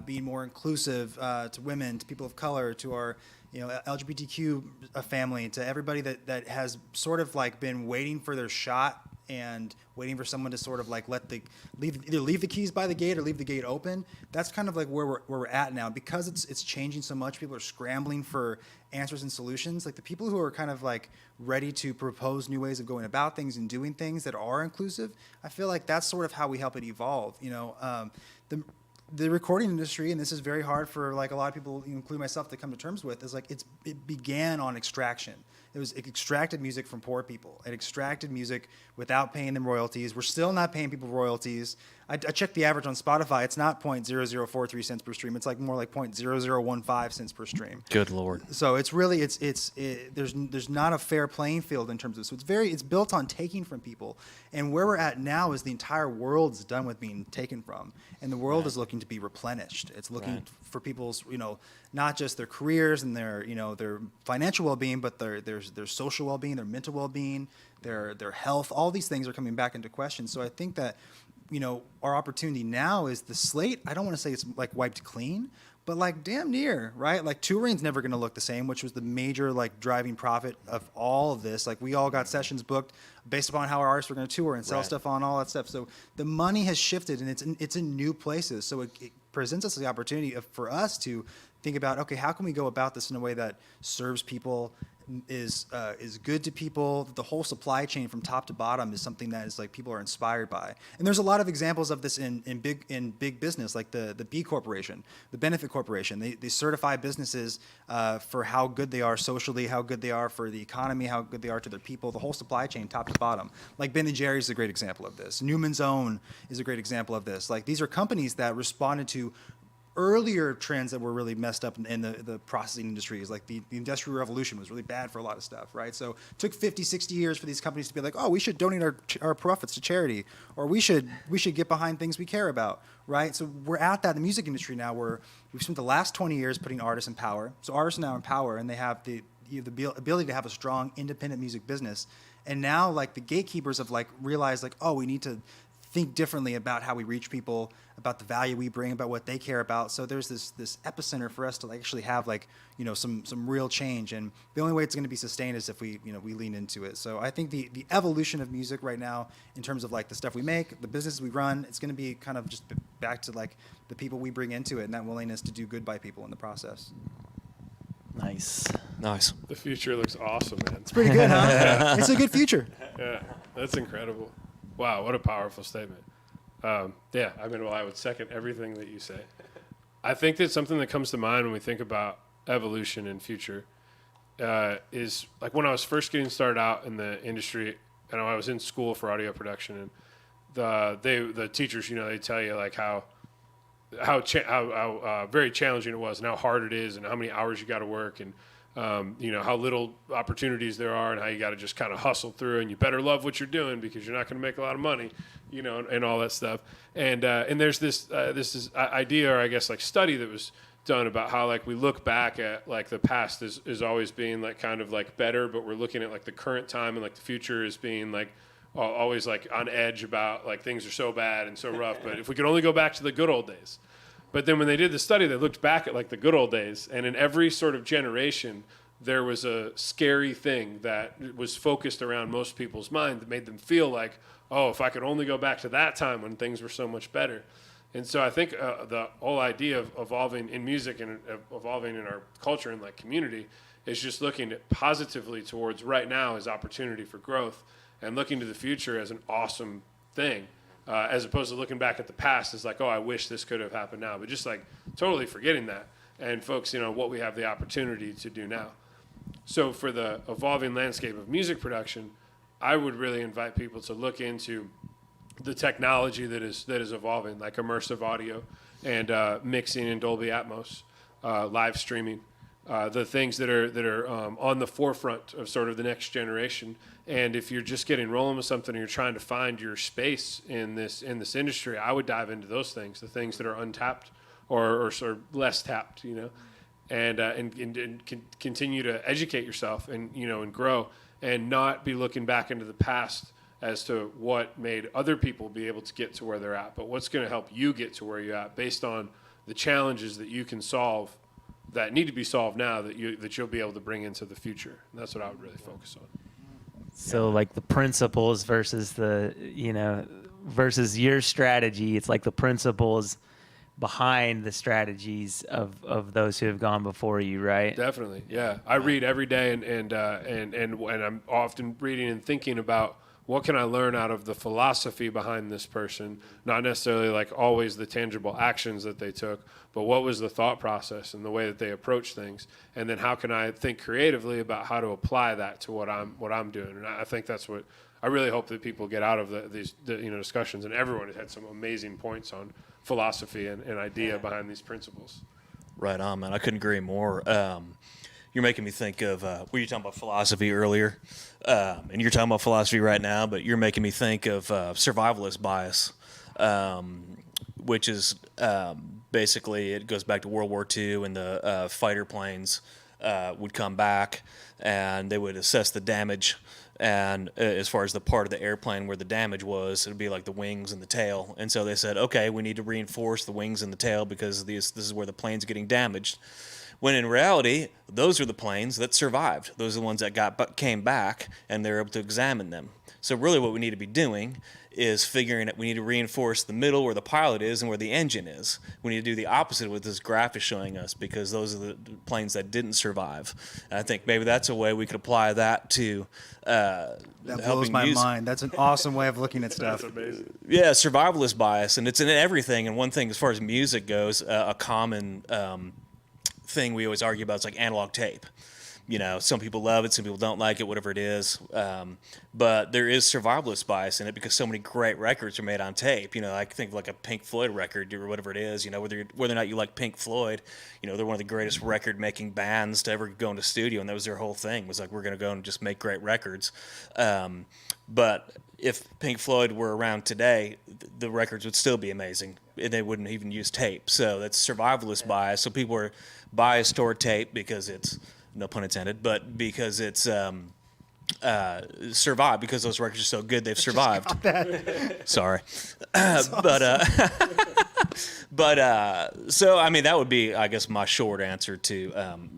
Being more inclusive to women, to people of color, to our LGBTQ family, to everybody that has sort of like been waiting for their shot and waiting for someone to sort of like either leave the keys by the gate or leave the gate open. That's kind of like where we're at now, because it's changing so much. People are scrambling for answers and solutions. Like the people who are kind of like ready to propose new ways of going about things and doing things that are inclusive, I feel like that's sort of how we help it evolve. The recording industry, and this is very hard for like a lot of people, including myself, to come to terms with, is like it began on extraction. It extracted music from poor people. It extracted music without paying them royalties. We're still not paying people royalties. I checked the average on Spotify. It's not 0.0043 cents per stream. It's like more like 0.0015 cents per stream. Good Lord. So it's really there's not a fair playing field in terms of, so it's built on taking from people. And where we're at now is the entire world's done with being taken from, and the world is looking to be replenished. It's looking for people's, not just their careers and their financial well-being, but their social well-being, their mental well-being, their health. All these things are coming back into question. So I think that our opportunity now is the slate. I don't want to say it's like wiped clean, but like damn near, right? Like touring's never going to look the same, which was the major like driving profit of all of this. Like we all got sessions booked based upon how our artists were going to tour and sell stuff on, all that stuff. So the money has shifted, and it's in new places. So it presents us the opportunity for us to think about, okay, how can we go about this in a way that serves people, is good to people. The whole supply chain from top to bottom is something that is like people are inspired by. And there's a lot of examples of this in big business, like the B Corporation, the Benefit Corporation. They certify businesses for how good they are socially, how good they are for the economy, how good they are to their people. The whole supply chain, top to bottom. Like Ben & Jerry's is a great example of this. Newman's Own is a great example of this. Like these are companies that responded to earlier trends that were really messed up in the processing industries. Like the Industrial Revolution was really bad for a lot of stuff, right? So it took 50, 60 years for these companies to be like, oh, we should donate our profits to charity, or we should get behind things we care about, right? So we're at that in the music industry now, where we've spent the last 20 years putting artists in power. So artists are now in power, and they have the ability to have a strong independent music business. And now like the gatekeepers have like realized like, oh, we need to think differently about how we reach people, about the value we bring, about what they care about. So there's this epicenter for us to like actually have like, some real change. And the only way it's going to be sustained is if we lean into it. So I think the evolution of music right now, in terms of like the stuff we make, the businesses we run, it's going to be kind of just back to like the people we bring into it, and that willingness to do good by people in the process. Nice. The future looks awesome, man. It's pretty good, huh? It's a good future. Yeah, that's incredible. Wow, what a powerful statement. I would second everything that you say. I think that something that comes to mind when we think about evolution and future is like when I was first getting started out in the industry, and I was in school for audio production, and the teachers, they tell you like how very challenging it was, and how hard it is, and how many hours you got to work, and how little opportunities there are, and how you got to just kind of hustle through, and you better love what you're doing because you're not going to make a lot of money, and all that stuff. And there's this idea, or I guess like study that was done about how like we look back at like the past is always being like kind of like better, but we're looking at like the current time and like the future as being like always like on edge about like things are so bad and so rough. But if we could only go back to the good old days. But then when they did the study, they looked back at like the good old days, and in every sort of generation, there was a scary thing that was focused around most people's mind that made them feel like, oh, if I could only go back to that time when things were so much better. And so I think the whole idea of evolving in music and evolving in our culture and like community is just looking positively towards right now as opportunity for growth, and looking to the future as an awesome thing. As opposed to looking back at the past as like, oh, I wish this could have happened now. But just like totally forgetting that and focusing on what we have the opportunity to do now. So for the evolving landscape of music production, I would really invite people to look into the technology that is evolving, like immersive audio and mixing in Dolby Atmos, live streaming, the things that are on the forefront of sort of the next generation. And if you're just getting rolling with something and you're trying to find your space in this industry, I would dive into those things, the things that are untapped or sort of less tapped, and continue to educate yourself and grow, and not be looking back into the past as to what made other people be able to get to where they're at, but what's going to help you get to where you're at based on the challenges that you can solve that need to be solved now that you'll be able to bring into the future. And that's what I would really focus on. So like the principles versus versus your strategy. It's like the principles behind the strategies of those who have gone before you, right? Definitely, yeah. I read every day, and I'm often reading and thinking about what can I learn out of the philosophy behind this person, not necessarily like always the tangible actions that they took, but what was the thought process and the way that they approach things, and then how can I think creatively about how to apply that to what I'm doing. And I think that's what I really hope that people get out of these discussions. And everyone has had some amazing points on philosophy and idea behind these principles. Right on, man. I couldn't agree more. You're making me think of, were you talking about philosophy earlier? And you're talking about philosophy right now, but you're making me think of survivalist bias, which is basically, it goes back to World War II, and the fighter planes would come back and they would assess the damage. And as far as the part of the airplane where the damage was, it would be like the wings and the tail. And so they said, okay, we need to reinforce the wings and the tail because this is where the plane's getting damaged. When in reality, those are the planes that survived. Those are the ones that came back, and they're able to examine them. So really what we need to be doing is figuring that we need to reinforce the middle where the pilot is and where the engine is. We need to do the opposite of what this graph is showing us, because those are the planes that didn't survive. And I think maybe that's a way we could apply that to That blows my mind. That's an awesome way of looking at stuff. That's amazing. Yeah, survivalist bias, and it's in everything. And one thing, as far as music goes, a common thing we always argue about is like analog tape. You know, some people love it, some people don't like it, whatever it is. But there is survivalist bias in it because so many great records are made on tape. You know, I think of like a Pink Floyd record or whatever it is. You know, whether or not you like Pink Floyd, you know, they're one of the greatest record-making bands to ever go into studio, and that was their whole thing, was like, we're going to go and just make great records. But if Pink Floyd were around today, the records would still be amazing. They wouldn't even use tape. So that's survivalist bias. So people are biased toward tape because it's, no pun intended, but because it's survived, because those records are so good, they've survived. Sorry. So, I mean, that would be, I guess, my short answer to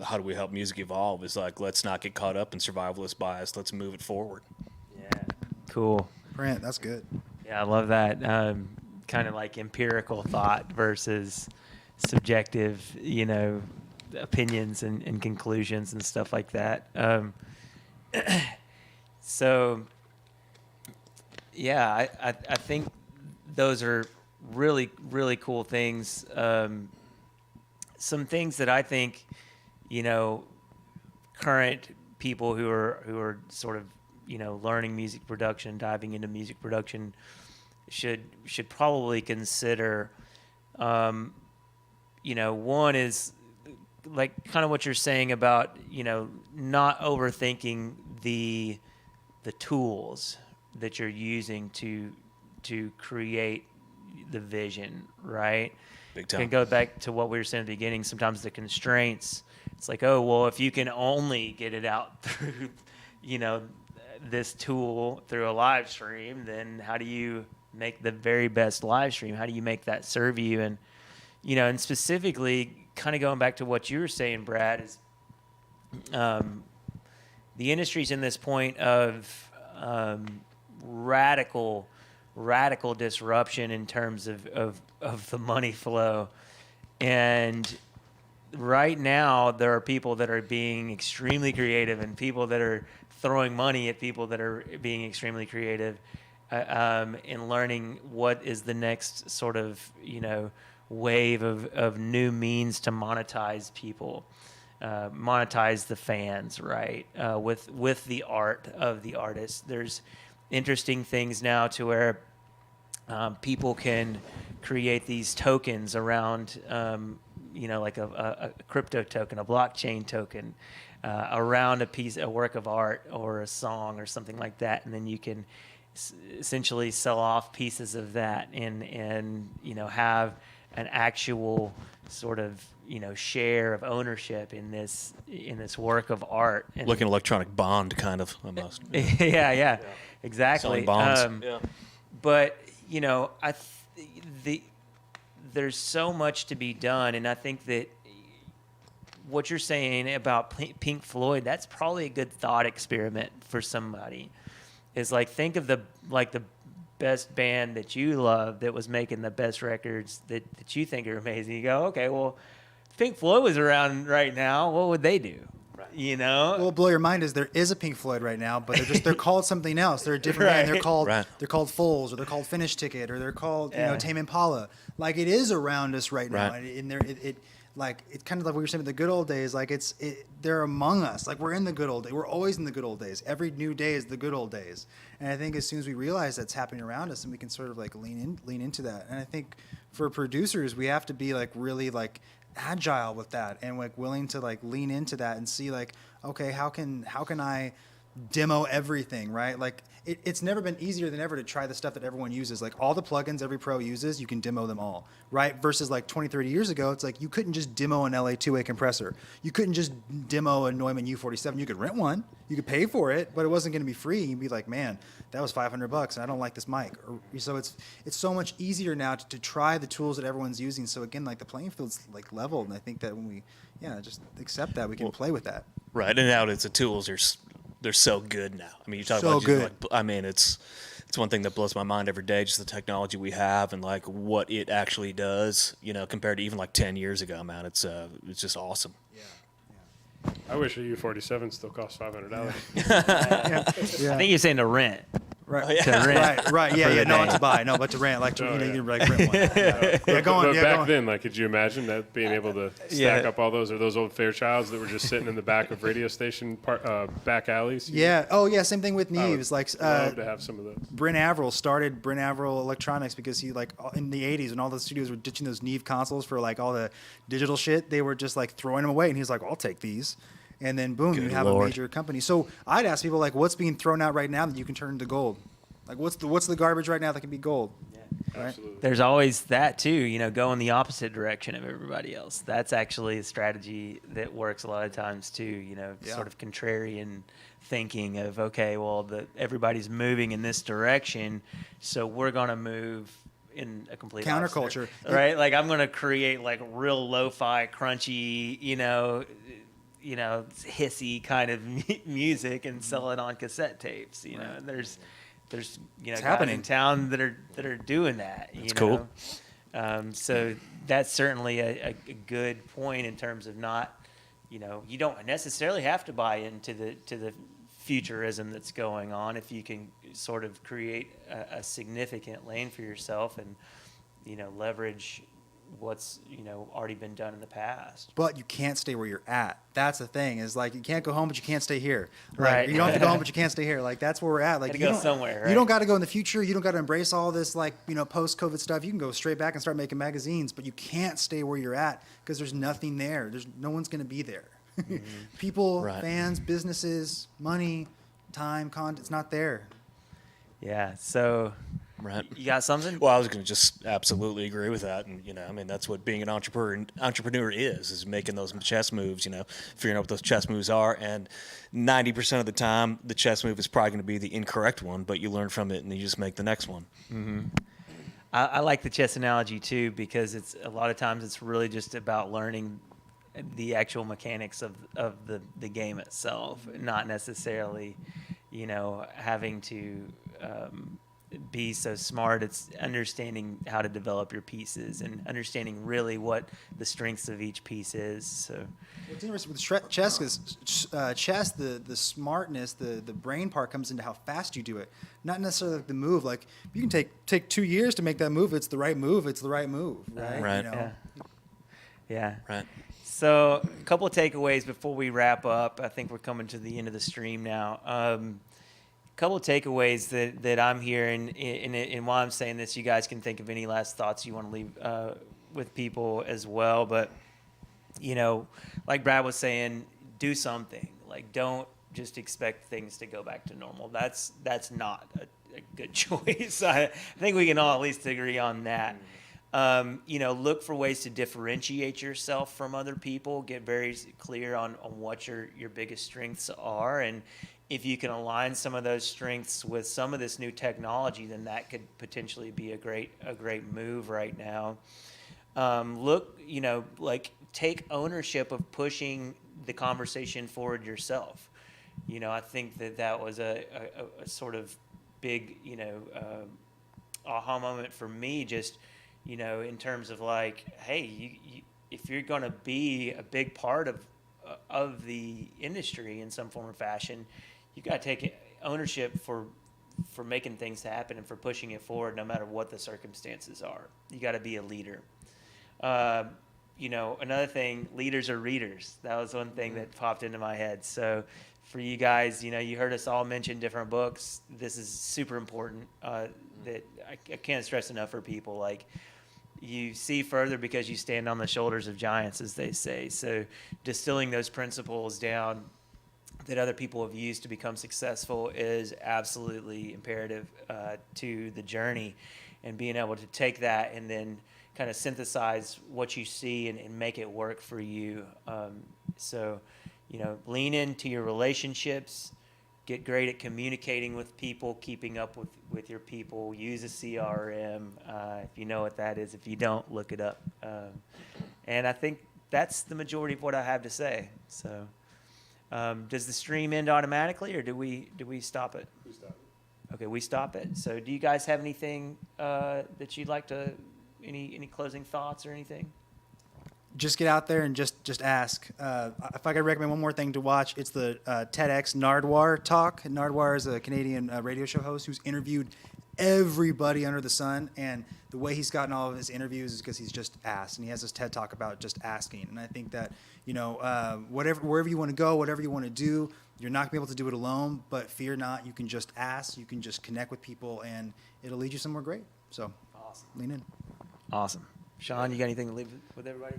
how do we help music evolve, is like, let's not get caught up in survivalist bias. Let's move it forward. Yeah, cool. Brent, that's good. Yeah, I love that. Kind of like empirical thought versus subjective, opinions and conclusions and stuff like that. So, yeah, I think those are really, really cool things. Some things that I think, current people who are sort of, learning music production, diving into music production, should probably consider. One is like kind of what you're saying about, not overthinking the tools that you're using to create the vision, right? Big time. And go back to what we were saying at the beginning, sometimes the constraints, it's like, oh, well, if you can only get it out through, this tool through a live stream, then how do you make the very best live stream? How do you make that serve you? And, and specifically, kind of going back to what you were saying, Brad, is the industry's in this point of radical disruption in terms of the money flow. And right now, there are people that are being extremely creative and people that are throwing money at people that are being extremely creative in learning what is the next sort of, wave of new means to monetize people, monetize the fans, right? With the art of the artist. There's interesting things now to where people can create these tokens around, like a crypto token, a blockchain token, around a work of art or a song or something like that, and then you can essentially sell off pieces of that and have an actual sort of share of ownership in this work of art. And like an electronic bond, kind of, almost. yeah, exactly. Selling bonds. But there's so much to be done, and I think that what you're saying about Pink Floyd, that's probably a good thought experiment for somebody. is like think of the best band that you love that was making the best records that you think are amazing. You go, okay, well, if Pink Floyd was around right now, what would they do? Right. You know? What will blow your mind is there is a Pink Floyd right now, but they're called something else. They're a different band. They're called Foals, or they're called Finish Ticket, or they're called Tame Impala. Like, it is around us right now, and it's kind of like what you're saying with the good old days. Like they're among us. Like, we're in the good old days. We're always in the good old days. Every new day is the good old days. And I think as soon as we realize that's happening around us, and we can sort of like lean into that. And I think for producers, we have to be like really like agile with that, and like willing to like lean into that and see like, okay, how can I demo everything, right? Like it's never been easier than ever to try the stuff that everyone uses. Like all the plugins every pro uses, you can demo them all, right? Versus like 20, 30 years ago, it's like you couldn't just demo an LA2A compressor. You couldn't just demo a Neumann U47. You could rent one, you could pay for it, but it wasn't going to be free. You'd be like, man, that was $500 and I don't like this mic. So it's so much easier now to try the tools that everyone's using. So again, like the playing field's like leveled, and I think that when we just accept that, we can play with that. Right, and now the tools they're so good now. I mean, you talk So about just good. like, I mean, it's one thing that blows my mind every day, just the technology we have and like what it actually does, compared to even like 10 years ago, man. It's just awesome. I wish a U47 still costs $500. I think you're saying to rent. Right. To rent. Right. Yeah. Not to buy. No, but to rent. Like, you can like rent one. Yeah. Go on. But Yeah, back go on. then, like, could you imagine that being able to stack up all those, or those old Fairchilds that were just sitting in the back of radio station back alleys? Yeah. Oh, yeah. Same thing with I would Neves. Like, love to have some of those. Bryn Averill started Bryn Averill Electronics because he, like, in the 80s when all the studios were ditching those Neve consoles for, like, all the digital shit, they were just, like, throwing them away. And he was like, I'll take these. And then, boom, you have a major company. So I'd ask people, like, what's being thrown out right now that you can turn into gold? Like, what's the garbage right now that can be gold? Yeah. Right? Absolutely. There's always that too, go in the opposite direction of everybody else. That's actually a strategy that works a lot of times too, sort of contrarian thinking of, okay, well, everybody's moving in this direction, so we're going to move in a complete Counterculture. opposite, right? Like, I'm going to create like real lo-fi, crunchy, hissy kind of music and sell it on cassette tapes, and there's guys happening in town that are doing that. It's cool. So that's certainly a good point in terms of not, you don't necessarily have to buy into the futurism that's going on if you can sort of create a significant lane for yourself and leverage what's already been done in the past. But you can't stay where you're at. That's the thing. Is like you can't go home, but you can't stay here. Like, Right. You don't have to go home, but you can't stay here. Like that's where we're at. Like Gotta you go don't- somewhere, right? You don't got to go in the future. You don't got to embrace all this like post-COVID stuff. You can go straight back and start making magazines, but you can't stay where you're at because there's nothing there. There's no one's going to be there. People, Right. fans, businesses, money, time, content. It's not there. Yeah. So Right. you got something? Well, I was going to just absolutely agree with that, and that's what being an entrepreneur is making those chess moves. Figuring out what those chess moves are, and 90% of the time, the chess move is probably going to be the incorrect one, but you learn from it and you just make the next one. Mm-hmm. I like the chess analogy too because it's a lot of times it's really just about learning the actual mechanics of the game itself, not necessarily, having to be so smart. It's understanding how to develop your pieces and understanding really what the strengths of each piece is. So What's interesting with chess is chess, the smartness, the brain part comes into how fast you do it, not necessarily like the move. Like you can take 2 years to make that move. It's the right move. It's the right move, right? Right. Yeah. Right. So a couple of takeaways before we wrap up. I think we're coming to the end of the stream now. A couple of takeaways that I'm hearing, and while I'm saying this, you guys can think of any last thoughts you want to leave with people as well. But, like Brad was saying, do something. Like, don't just expect things to go back to normal. That's not a good choice. I think we can all at least agree on that. Look for ways to differentiate yourself from other people. Get very clear on what your biggest strengths are. And if you can align some of those strengths with some of this new technology, then that could potentially be a great move right now. Take ownership of pushing the conversation forward yourself. I think that was a sort of big, aha moment for me, just, in terms of like, hey, if you're going to be a big part of the industry in some form or fashion, you got to take ownership for making things happen and for pushing it forward, no matter what the circumstances are. You got to be a leader. Another thing, leaders are readers. That was one thing that popped into my head. So for you guys, you heard us all mention different books. This is super important, that I can't stress enough for people. Like, you see further because you stand on the shoulders of giants, as they say. So distilling those principles down that other people have used to become successful is absolutely imperative to the journey, and being able to take that and then kind of synthesize what you see and make it work for you. So, lean into your relationships, get great at communicating with people, keeping up with your people, use a CRM, if you know what that is. If you don't, look it up. And I think that's the majority of what I have to say. So does the stream end automatically, or do we stop it? We stop it. Okay, we stop it. So do you guys have anything that you'd like to, any closing thoughts or anything? Just get out there and just ask. If I could recommend one more thing to watch, it's the TEDx Nardwuar talk. Nardwuar is a Canadian radio show host who's interviewed everybody under the sun, and the way he's gotten all of his interviews is because he's just asked, and he has this TED talk about just asking. And I think that wherever you want to go, whatever you want to do, you're not gonna be able to do it alone. But fear not, you can just ask, you can just connect with people, and it'll lead you somewhere great. So Awesome. Lean in. Awesome. Sean, you got anything to leave with everybody?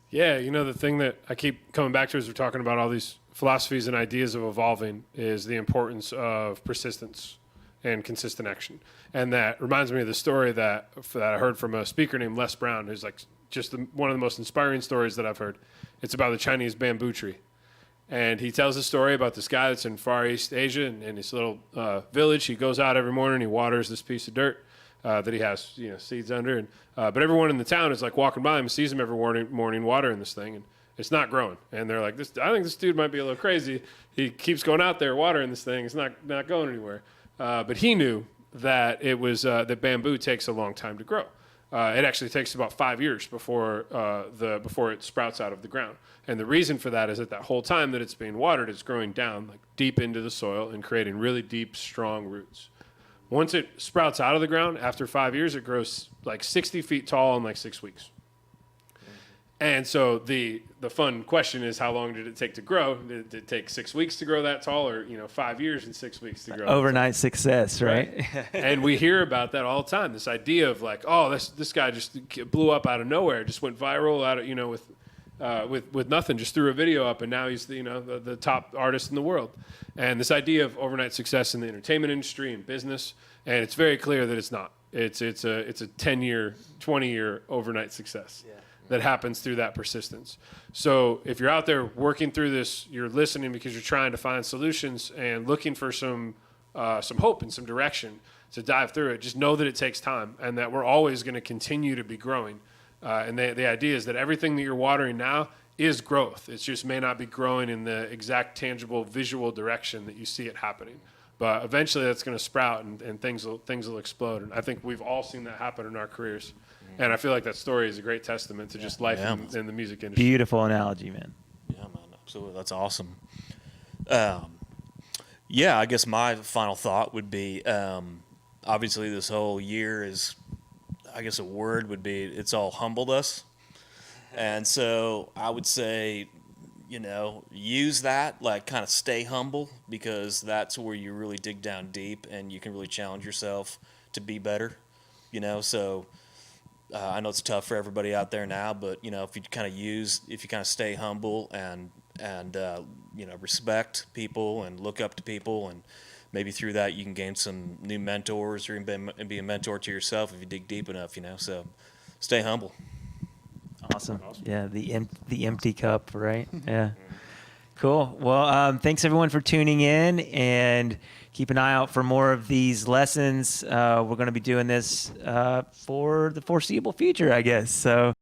Yeah, the thing that I keep coming back to as we're talking about all these philosophies and ideas of evolving is the importance of persistence and consistent action. And that reminds me of the story that I heard from a speaker named Les Brown, who's like just one of the most inspiring stories that I've heard. It's about the Chinese bamboo tree. And he tells a story about this guy that's in Far East Asia, and in this little village. He goes out every morning, he waters this piece of dirt that he has seeds under, and but everyone in the town is like walking by him, sees him every morning watering this thing, and it's not growing. And they're like, I think this dude might be a little crazy. He keeps going out there watering this thing. It's not going anywhere. But he knew that it was that bamboo takes a long time to grow. It actually takes about 5 years before it sprouts out of the ground. And the reason for that is that whole time that it's being watered, it's growing down like deep into the soil and creating really deep, strong roots. Once it sprouts out of the ground, after 5 years, it grows like 60 feet tall in like 6 weeks. And so the fun question is, how long did it take to grow? Did it take 6 weeks to grow that tall, or 5 years and 6 weeks to grow? Overnight success, right? And we hear about that all the time. This idea of like, oh, this guy just blew up out of nowhere, just went viral out of with nothing, just threw a video up, and now he's the top artist in the world. And this idea of overnight success in the entertainment industry and business, and it's very clear that it's not. It's a 10-year, 20-year overnight success. Yeah. That happens through that persistence. So if you're out there working through this, you're listening because you're trying to find solutions and looking for some hope and some direction to dive through it. Just know that it takes time, and that we're always going to continue to be growing. And the idea is that everything that you're watering now is growth. It just may not be growing in the exact tangible visual direction that you see it happening. But eventually that's going to sprout, and things will explode. And I think we've all seen that happen in our careers. And I feel like that story is a great testament to just life in the music industry. Beautiful analogy, man. Yeah, man, absolutely. That's awesome. I guess my final thought would be, obviously this whole year is, I guess a word would be, it's all humbled us. And so I would say, use that, like kind of stay humble, because that's where you really dig down deep and you can really challenge yourself to be better, so... I know it's tough for everybody out there now, but if you kind of stay humble and respect people and look up to people, and maybe through that you can gain some new mentors, or be a mentor to yourself if you dig deep enough. So stay humble. Awesome. Yeah, the empty cup, right? Yeah. Cool. Well, thanks everyone for tuning in, and keep an eye out for more of these lessons. We're going to be doing this for the foreseeable future, I guess. So.